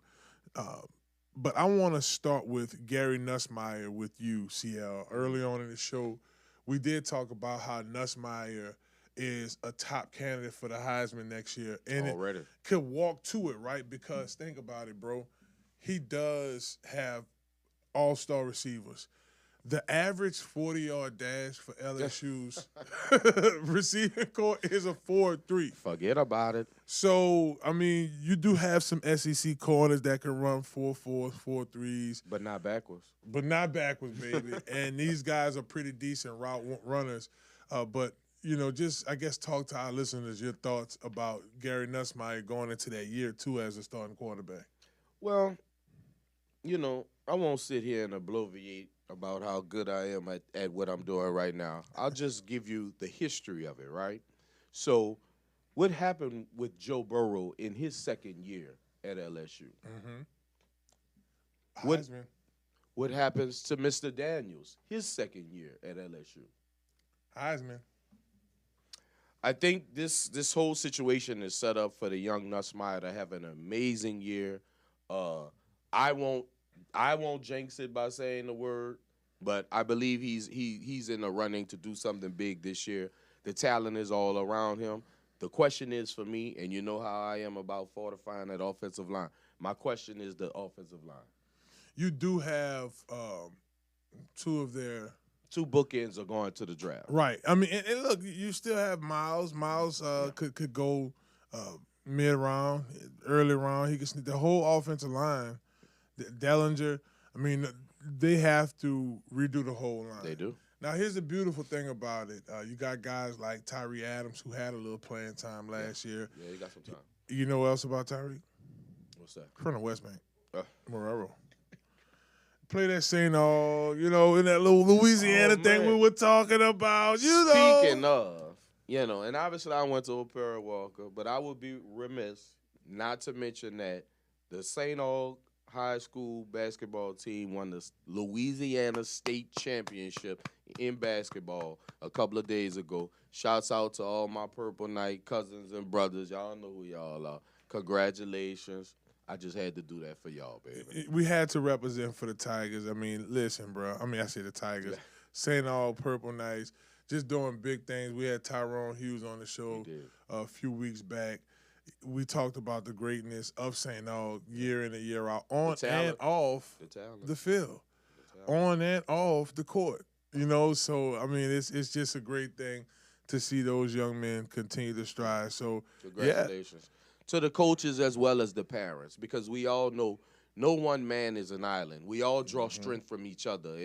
But I want to start with Gary Nussmeier with you, CL. Early on in the show, we did talk about how Nussmeier is a top candidate for the Heisman next year. And Already. it could walk to it, right? Because think about it, bro. He does have all-star receivers. The average 40-yard dash for LSU's receiving core is a 4.3. Forget about it. So, I mean, you do have some SEC corners that can run 4.4s, 4.3s. But not backwards. But not backwards, baby. And these guys are pretty decent route runners. But, you know, just, I guess, talk to our listeners your thoughts about Gary Nussmeier going into that year, too, as a starting quarterback. Well, you know, I won't sit here and bloviate about how good I am at what I'm doing right now. I'll just give you the history of it, right? So what happened with Joe Burrow in his second year at LSU? Heisman. What happens to Mr. Daniels, his second year at LSU? Heisman. I think this whole situation is set up for the young Nussmeier to have an amazing year. I won't jinx it by saying the word, but I believe he's in the running to do something big this year. The talent is all around him. The question is for me, and you know how I am about fortifying that offensive line. My question is the offensive line. You do have two bookends are going to the draft. Right. I mean, and look, you still have Miles. Miles could go mid-round, early round. He can sneak the whole offensive line. Dellinger, I mean, they have to redo the whole line. They do. Now, here's the beautiful thing about it. You got guys like Tyree Adams who had a little playing time last year. Yeah, he got some time. You know what else about Tyree? What's that? From the West Bank. Morero. Play that St. All, you know, in that little Louisiana thing we were talking about, you know. Speaking of, you know, and obviously I went to Opera Walker, but I would be remiss not to mention that the St. All high school basketball team won the Louisiana State Championship in basketball a couple of days ago. Shouts out to all my Purple Knight cousins and brothers. Y'all know who y'all are. Congratulations. I just had to do that for y'all, baby. We had to represent for the Tigers. I mean, listen, bro. I mean, I say the Tigers. Yeah. St. All Purple Knights, just doing big things. We had Tyrone Hughes on the show a few weeks back. We talked about the greatness of St. All year in and year out, on and off the field, on and off the court. You know, so, I mean, it's just a great thing to see those young men continue to strive. So, congratulations to the coaches as well as the parents, because we all know no one man is an island. We all draw strength from each other,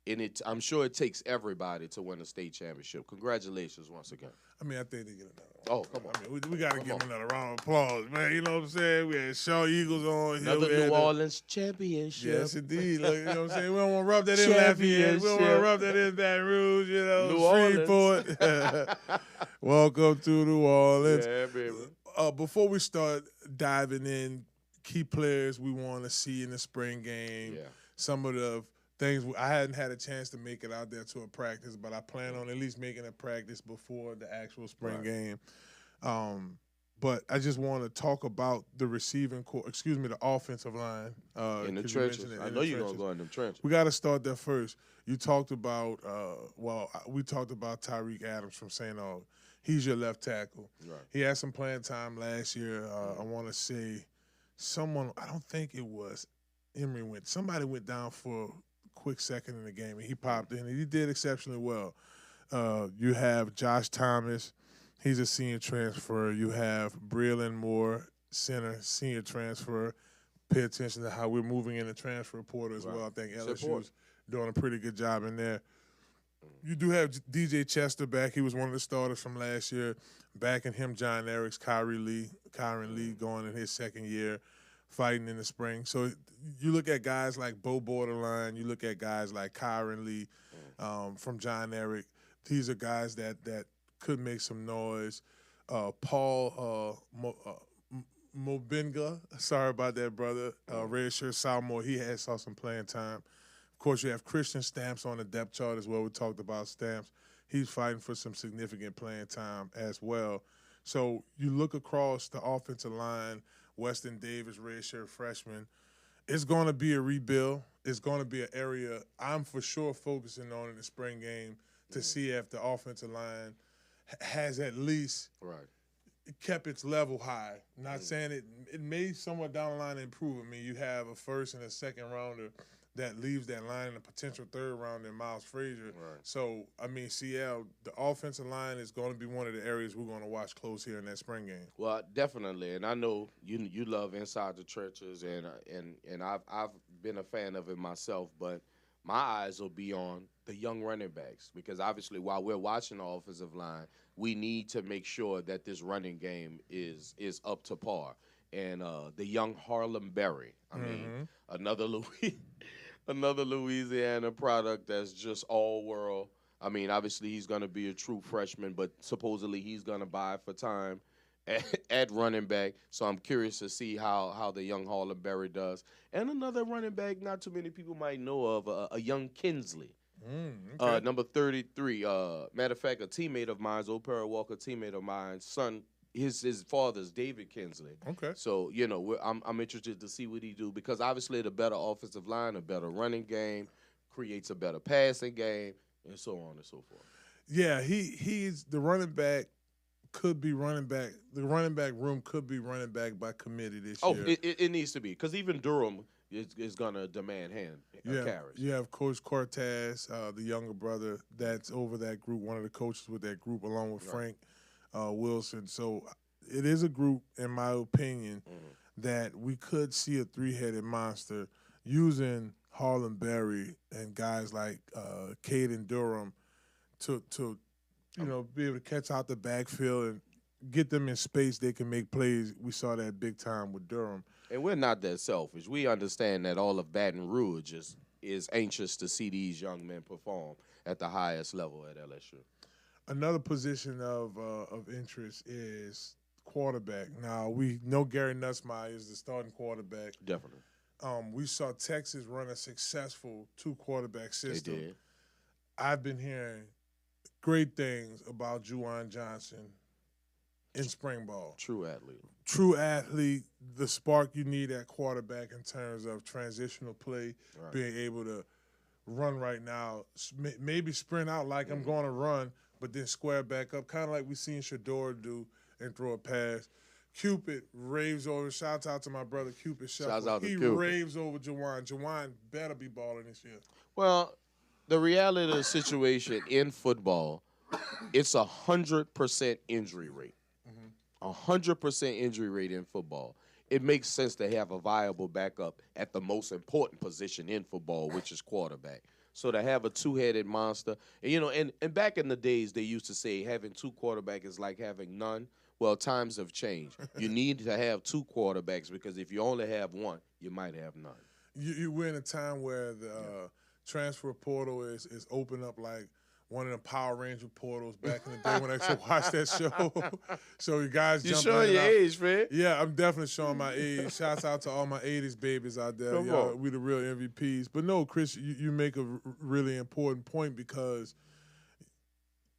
and I'm sure it takes everybody to win a state championship. Congratulations once again. I mean, I think they get another. Oh, come on. I mean, we got to give them another round of applause, man. You know what I'm saying? We had Shaw Eagles on. Another New Orleans championship. Yes, indeed. Like, you know what I'm saying? We don't want to rub that in Lafayette. We don't want to rub that in Baton Rouge, you know. New Shreveport. Welcome to New Orleans. Yeah, baby. Before we start diving in, key players we want to see in the spring game, some of the things I hadn't had a chance to make it out there to a practice, but I plan on at least making a practice before the actual spring game. But I just want to talk about the the offensive line. In the trenches. I know you're going to go in the trenches. We got to start there first. You talked about, we talked about Tyreek Adams from St. Aug. He's your left tackle. Right. He had some playing time last year. I want to say I don't think it was Emory somebody went down for a quick second in the game, and he popped in, and he did exceptionally well. You have Josh Thomas. He's a senior transfer. You have Breland Moore, center, senior transfer. Pay attention to how we're moving in the transfer portal as well. I think LSU's doing a pretty good job in there. You do have DJ Chester back. He was one of the starters from last year. Backing him, John Eriks, Kyron Lee going in his second year, fighting in the spring. So you look at guys like Bo Borderline. You look at guys like Kyron Lee from John Eric. These are guys that could make some noise. Paul Mobinga, sorry about that, brother. Redshirt sophomore, he saw some playing time. Of course, you have Christian Stamps on the depth chart as well. We talked about Stamps. He's fighting for some significant playing time as well. So you look across the offensive line, Weston Davis, redshirt freshman. It's going to be a rebuild. It's going to be an area I'm for sure focusing on in the spring game to see if the offensive line has at least kept its level high. Not saying it may somewhat down the line improve. I mean, you have a first and a second rounder that leaves that line and a potential third rounder in Miles Frazier. Right. So, I mean, CL, the offensive line is going to be one of the areas we're going to watch close here in that spring game. Well, definitely, and I know you love Inside the Trenches, and I've been a fan of it myself, but my eyes will be on the young running backs because obviously while we're watching the offensive line, we need to make sure that this running game is up to par. And the young Harlem Berry, I mean, another Louisiana product that's just all world. I mean, obviously he's going to be a true freshman, but supposedly he's going to buy for time at running back. So I'm curious to see how the young Harlem Berry does. And another running back not too many people might know of, a young Kinsley. Number 33. Matter of fact, a teammate of mine, Opera Walker, teammate of mine, son, his father's David Kinsley. Okay. So, I'm interested to see what he do because obviously the better offensive line, a better running game, creates a better passing game, and so on and so forth. Yeah, he's the running back. Could be running back. The running back room could be running back by committee this year. Oh, it needs to be because even Durham is going to demand carries. You have Coach Cortez, the younger brother that's over that group, one of the coaches with that group, along with Frank Wilson. So it is a group, in my opinion, that we could see a three-headed monster using Harlem Berry and guys like Caden Durham to be able to catch out the backfield and get them in space. They can make plays. We saw that big time with Durham. And we're not that selfish. We understand that all of Baton Rouge is anxious to see these young men perform at the highest level at LSU. Another position of interest is quarterback. Now, we know Gary Nussmeier is the starting quarterback. Definitely. We saw Texas run a successful two-quarterback system. They did. I've been hearing great things about Juwan Johnson in spring ball. True athlete. True athlete, the spark you need at quarterback in terms of transitional play, being able to run right now, maybe sprint out like I'm going to run, but then square back up, kind of like we seen Shador do and throw a pass. Cupid raves over. Shouts out to my brother Cupid Shuffle. He raves over Juwan. Juwan better be balling this year. Well, the reality of the situation in football, it's 100% injury rate. 100% injury rate in football. It makes sense to have a viable backup at the most important position in football, which is quarterback. So to have a two-headed monster, and back in the days, they used to say having two quarterbacks is like having none. Well, times have changed. You need to have two quarterbacks because if you only have one, you might have none. We're in a time where the transfer portal is open up like one of the Power Ranger portals back in the day when I used to watch that show. So you guys jump in. You showing your age, man. Yeah, I'm definitely showing my age. Shouts out to all my 80s babies out there. Come on. We the real MVPs. But no, Chris, you make a really important point because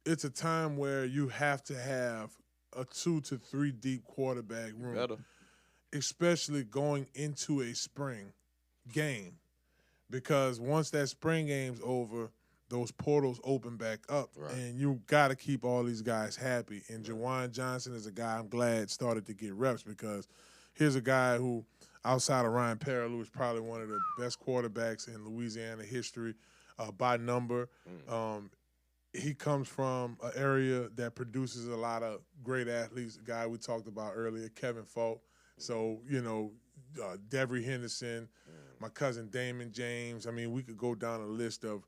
it's a time where you have to have a 2 to 3 deep quarterback room. Better. Especially going into a spring game. Because once that spring game's over, those portals open back up, and you got to keep all these guys happy. And Juwan Johnson is a guy I'm glad started to get reps because here's a guy who, outside of Ryan Perrilloux, is probably one of the best quarterbacks in Louisiana history by number. he comes from an area that produces a lot of great athletes. The guy we talked about earlier, Kevin Falk. So, Devery Henderson, my cousin Damon James. I mean, we could go down a list of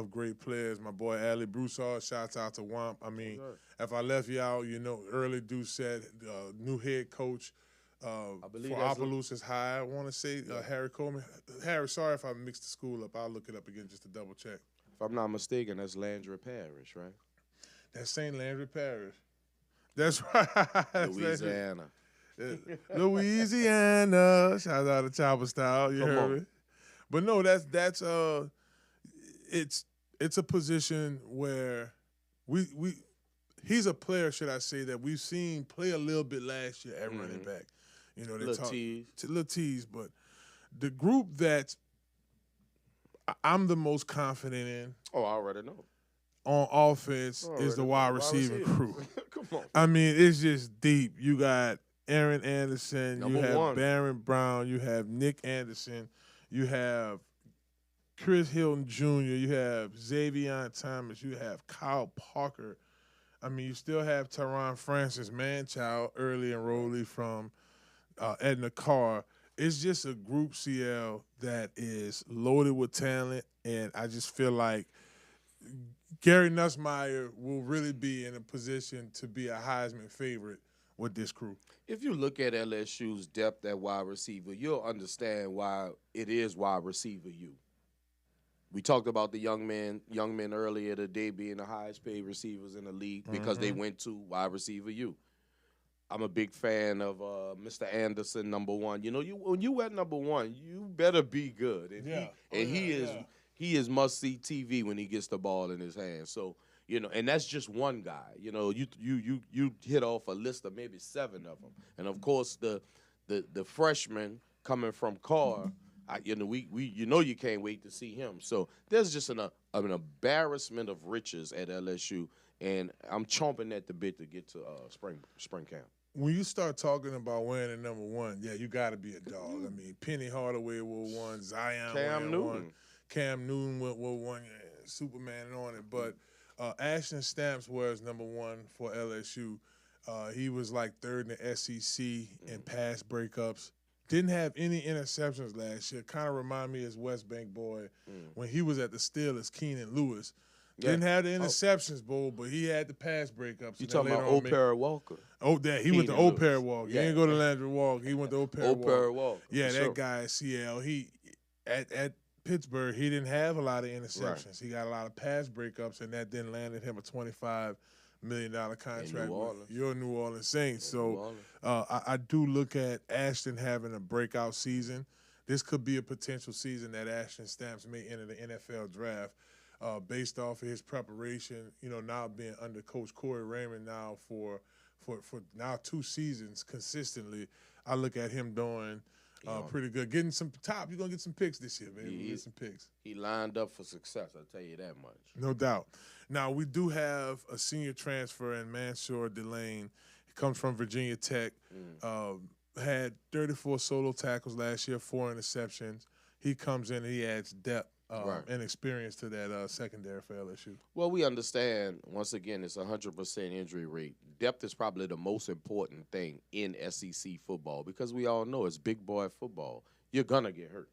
great players. My boy Ali Broussard, shouts out to Wamp. I mean, if I left you out, early Doucette, new head coach for Opelousas High, I want to say Harry Coleman. Harry, sorry if I mixed the school up. I'll look it up again just to double check. If I'm not mistaken, that's Landry Parish, right? That's St. Landry Parish. That's right. Louisiana. Louisiana. Shout out to Chopper Style. You heard me? But no, that's it's a position where he's a player, should I say, that we've seen play a little bit last year at running back. They little tease, but the group that I'm the most confident in. Oh, I already know. On offense is the wide receiving crew. Come on. I mean, it's just deep. You got Aaron Anderson, Number you have one. Barron Brown, you have Nick Anderson, you have Chris Hilton Jr., you have Xavier Thomas, you have Kyle Parker. I mean, you still have Teron Francis, Manchild, early enrollee from Edna Carr. It's just a group CL that is loaded with talent, and I just feel like Gary Nussmeier will really be in a position to be a Heisman favorite with this crew. If you look at LSU's depth at wide receiver, you'll understand why it is wide receiver U. We talked about the young men earlier today being the highest paid receivers in the league because they went to wide receiver U. I'm a big fan of Mr. Anderson, number one. When you at number one, you better be good. And he is must-see TV when he gets the ball in his hands. So, and that's just one guy. You hit off a list of maybe 7 of them. And, of course, the freshman coming from Carr, you can't wait to see him. So there's just an embarrassment of riches at LSU, and I'm chomping at the bit to get to spring camp. When you start talking about wearing a number one, you got to be a dog. I mean, Penny Hardaway wore one, Zion wore one, Cam Newton wore one, Superman on it. But Ashton Stamps wears number one for LSU. He was like third in the SEC in pass breakups. Didn't have any interceptions last year. Kind of remind me as West Bank boy when he was at the Steelers, Keenan Lewis. Didn't have the interceptions, but he had the pass breakups. You talking about O'Perry Walker? Oh, he went to O'Perry Walker. He didn't go to Landry Walker. He went to O'Perry Walker. Yeah, that guy at CL. He at Pittsburgh, he didn't have a lot of interceptions. Right. He got a lot of pass breakups, and that then landed him a $25 million contract with your New Orleans Saints. So I do look at Ashton having a breakout season. This could be a potential season that Ashton Stamps may enter the NFL draft. Based off of his preparation, now being under Coach Corey Raymond now for now 2 seasons consistently, I look at him doing pretty good. Getting some top, you're going to get some picks this year, man. We'll get some picks. He lined up for success, I'll tell you that much. No doubt. Now, we do have a senior transfer in Mansour Delane. He comes from Virginia Tech. Had 34 solo tackles last year, 4 interceptions. He comes in and he adds depth. And experience to that secondary for LSU. Well, we understand, once again, it's 100% injury rate. Depth is probably the most important thing in SEC football because we all know it's big boy football. You're going to get hurt.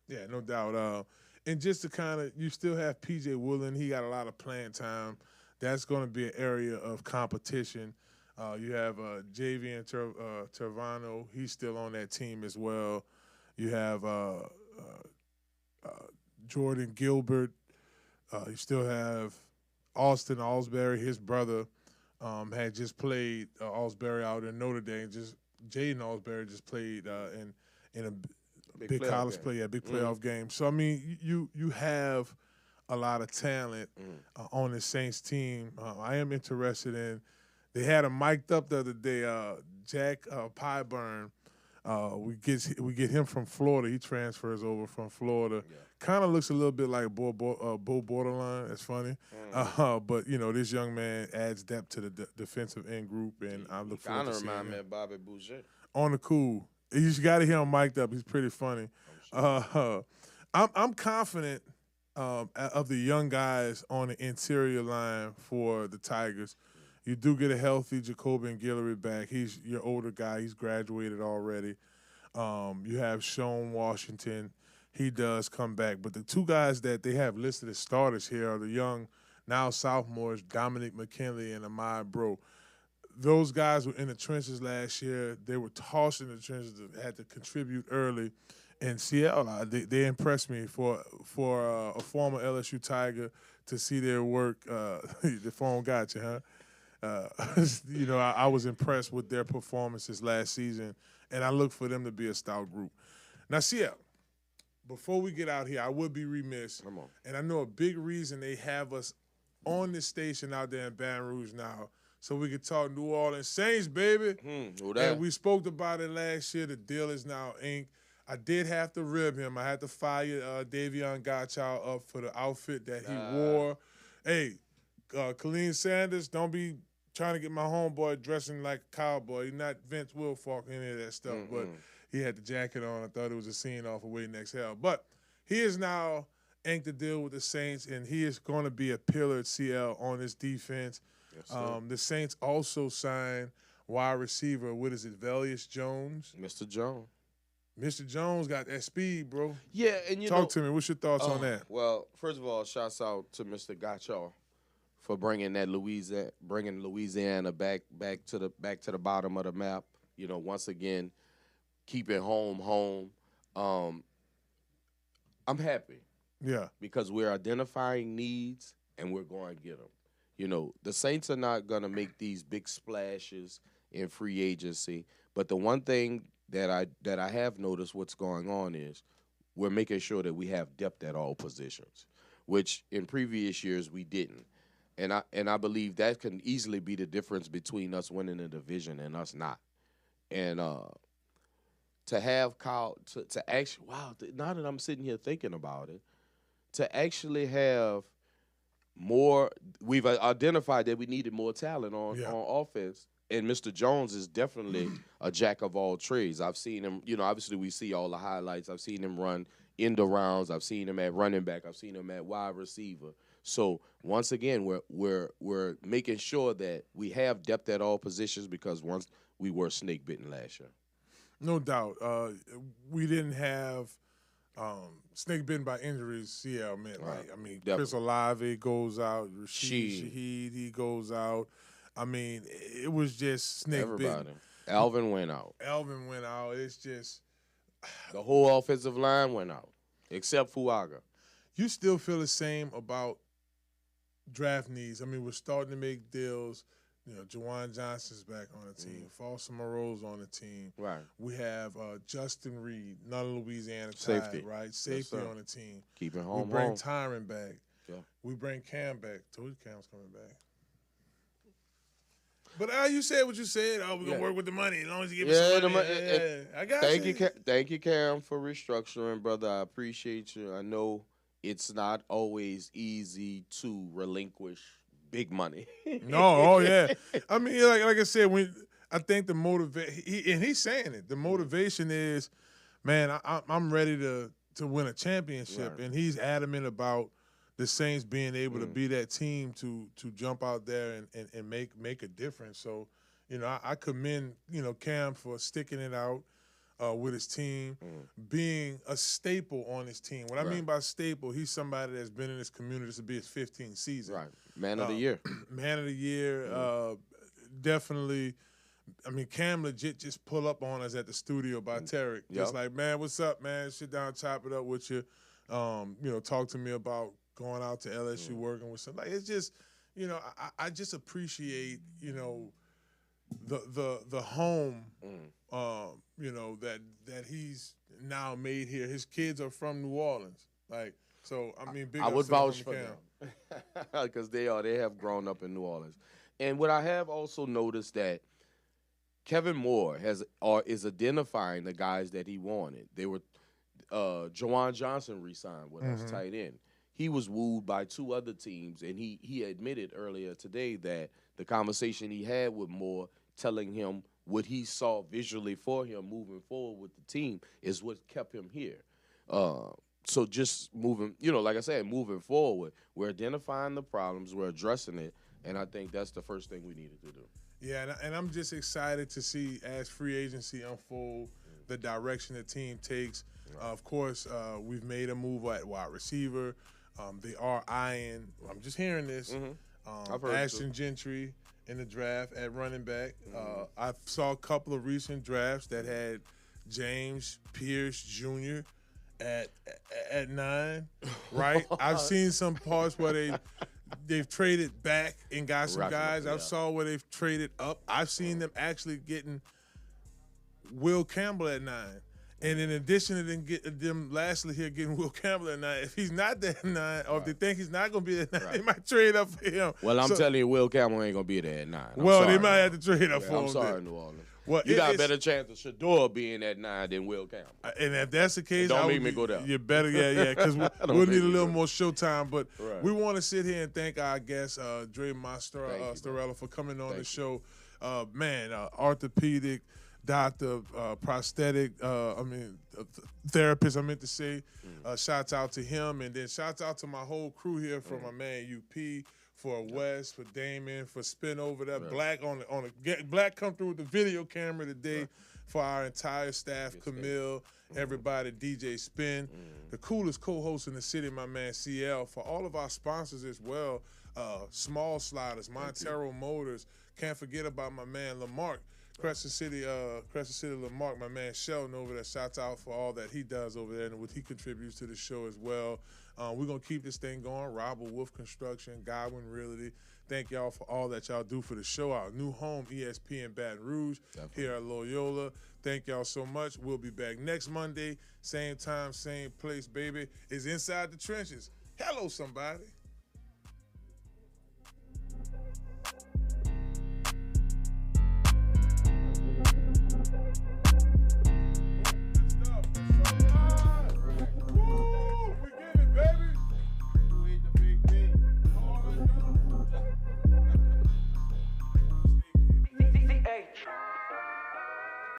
Yeah, no doubt. And just to you still have P.J. Woolen. He got a lot of playing time. That's going to be an area of competition. You have Javian Tervano. He's still on that team as well. You have Jordan Gilbert. You still have Austin Alsbury. His brother had just played Alsbury out in Notre Dame. Jaden Alsbury just played in a big college play, big playoff game. So I mean, you have a lot of talent on the Saints team. I am interested in. They had him mic'd up the other day. Jack Pyburn. We get him from Florida. He transfers over from Florida. Yeah. Kind of looks a little bit like Bo Borderline. It's funny. But, this young man adds depth to the defensive end group, and I look forward to seeing him. Kind of remind me of Bobby Boucher. On the cool. You just got to hear him mic'd up. He's pretty funny. I'm confident of the young guys on the interior line for the Tigers. You do get a healthy Jacobin Guillory back. He's your older guy. He's graduated already. You have Sean Washington. He does come back. But the two guys that they have listed as starters here are the young, now sophomores, Dominic McKinley and Ahmad Bro. Those guys were in the trenches last year. They were tossed in the trenches, had to contribute early. And Seattle, they impressed me for a former LSU Tiger to see their work. The phone got you, huh? I was impressed with their performances last season, and I look for them to be a stout group. Now, Seattle, before we get out here, I would be remiss. Come on. And I know a big reason they have us on this station out there in Baton Rouge now, so we can talk New Orleans Saints, baby. And we spoke about it last year. The deal is now inked. I did have to rib him. I had to fire Davion Gottschall up for the outfit that he wore. Hey, Colleen Sanders, don't be trying to get my homeboy dressing like a cowboy. He's not Vince Wilfork, any of that stuff. But he had the jacket on. I thought it was a scene off of Waiting Exhale. But he is now inked the deal with the Saints, and he is going to be a pillar at CL on this defense. Yes, the Saints also signed wide receiver, what is it, Velius Jones? Mr. Jones. Mr. Jones got that speed, bro. Yeah, and Talk to me. What's your thoughts on that? Well, first of all, shouts out to Mr. Gottschall for bringing Louisiana back to the bottom of the map. Once again, keeping home. I'm happy. Yeah, because we're identifying needs and we're going to get them. The Saints are not going to make these big splashes in free agency, but the one thing that I have noticed what's going on is we're making sure that we have depth at all positions, which in previous years we didn't. And I believe that can easily be the difference between us winning the division and us not. And to have Kyle to actually, now that I'm sitting here thinking about it, to actually have more, we've identified that we needed more talent on offense. And Mr. Jones is definitely a jack of all trades. I've seen him, obviously we see all the highlights. I've seen him run end rounds. I've seen him at running back. I've seen him at wide receiver. So once again, we're making sure that we have depth at all positions because once we were snake bitten last year. No doubt. We didn't have snake bitten by injuries. CL meant right. Chris Olave goes out. Rashid Shaheed, he goes out. It was just snake bitten. Alvin went out. It's just the whole offensive line went out, except Fuaga. You still feel the same about draft needs? We're starting to make deals. Juwan Johnson's back on the team. Foster Moreau's on the team. Right. We have Justin Reed, another Louisiana safety, right? Safety on the team. Keeping home. We bring Tyron back. Yeah. We bring Cam back. Told you Cam's coming back. But you said what you said. We're gonna work with the money as long as you give us some money. I got you. Thank you, Cam, for restructuring, brother. I appreciate you. I know it's not always easy to relinquish big money. Yeah. Like I said, I think the motivation, he's saying it. The motivation is, man, I'm ready to win a championship, right. And he's adamant about the Saints being able to be that team to jump out there and make a difference. So, I commend, Cam for sticking it out with his team, being a staple on his team. What I mean by staple, he's somebody that's been in this community. This will be his 15th season. Right. Man of the year. Man of the year. Definitely. Cam legit just pull up on us at the studio by Tarek. Just like, man, what's up, man? Sit down, chop it up with you. Talk to me about going out to LSU, working with somebody. It's just, I just appreciate, the home, that he's now made here. His kids are from New Orleans. Big I would vouch for them because they have grown up in New Orleans. And what I have also noticed that Kevin Moore is identifying the guys that he wanted. They were Juwan Johnson re-signed with us, tight end. He was wooed by two other teams, and he admitted earlier today that the conversation he had with Moore, telling him what he saw visually for him moving forward with the team, is what kept him here. so just moving, like I said, moving forward, we're identifying the problems, we're addressing it, and I think that's the first thing we needed to do. Yeah, and I'm just excited to see as free agency unfold, the direction the team takes. Of course, we've made a move at wide receiver. They are eyeing. I'm just hearing this. I've heard Ashton Gentry in the draft at running back. I saw a couple of recent drafts that had James Pierce Jr. at 9. Right. I've seen some parts where they've traded back and got some guys. I saw where they've traded up. I've seen them actually getting Will Campbell at 9. And in addition to them lastly here getting Will Campbell at 9, if he's not that 9, or if they think he's not going to be at 9, they might trade up for him. Well, I'm telling you, Will Campbell ain't going to be there at 9. They might have to trade up for him. I'm sorry, New Orleans. Well, you got a better chance of Shador being at 9 than Will Campbell. And if that's the case, don't make me go down. You better, because we'll need a little more showtime. But we want to sit here and thank our guest, Dre Mostella, for coming on the show. Orthopedic doctor, prosthetic, therapist, I meant to say. Shouts out to him. And then shouts out to my whole crew here from my man UP, for Wes, for Damon, for Spin over there. Black Black come through with the video camera today for our entire staff. Camille, everybody, DJ Spin, the coolest co-host in the city, my man CL. For all of our sponsors as well, Small Sliders, Montero Motors. Can't forget about my man Lamarck. Crescent City Lamarck, my man Sheldon over there. Shouts out for all that he does over there and what he contributes to the show as well. We're going to keep this thing going. Robert Wolf Construction, Godwin Realty. Thank y'all for all that y'all do for the show. Our new home, ESPN Baton Rouge, here at Loyola. Thank y'all so much. We'll be back next Monday. Same time, same place, baby. It's Inside the Trenches. Hello, somebody.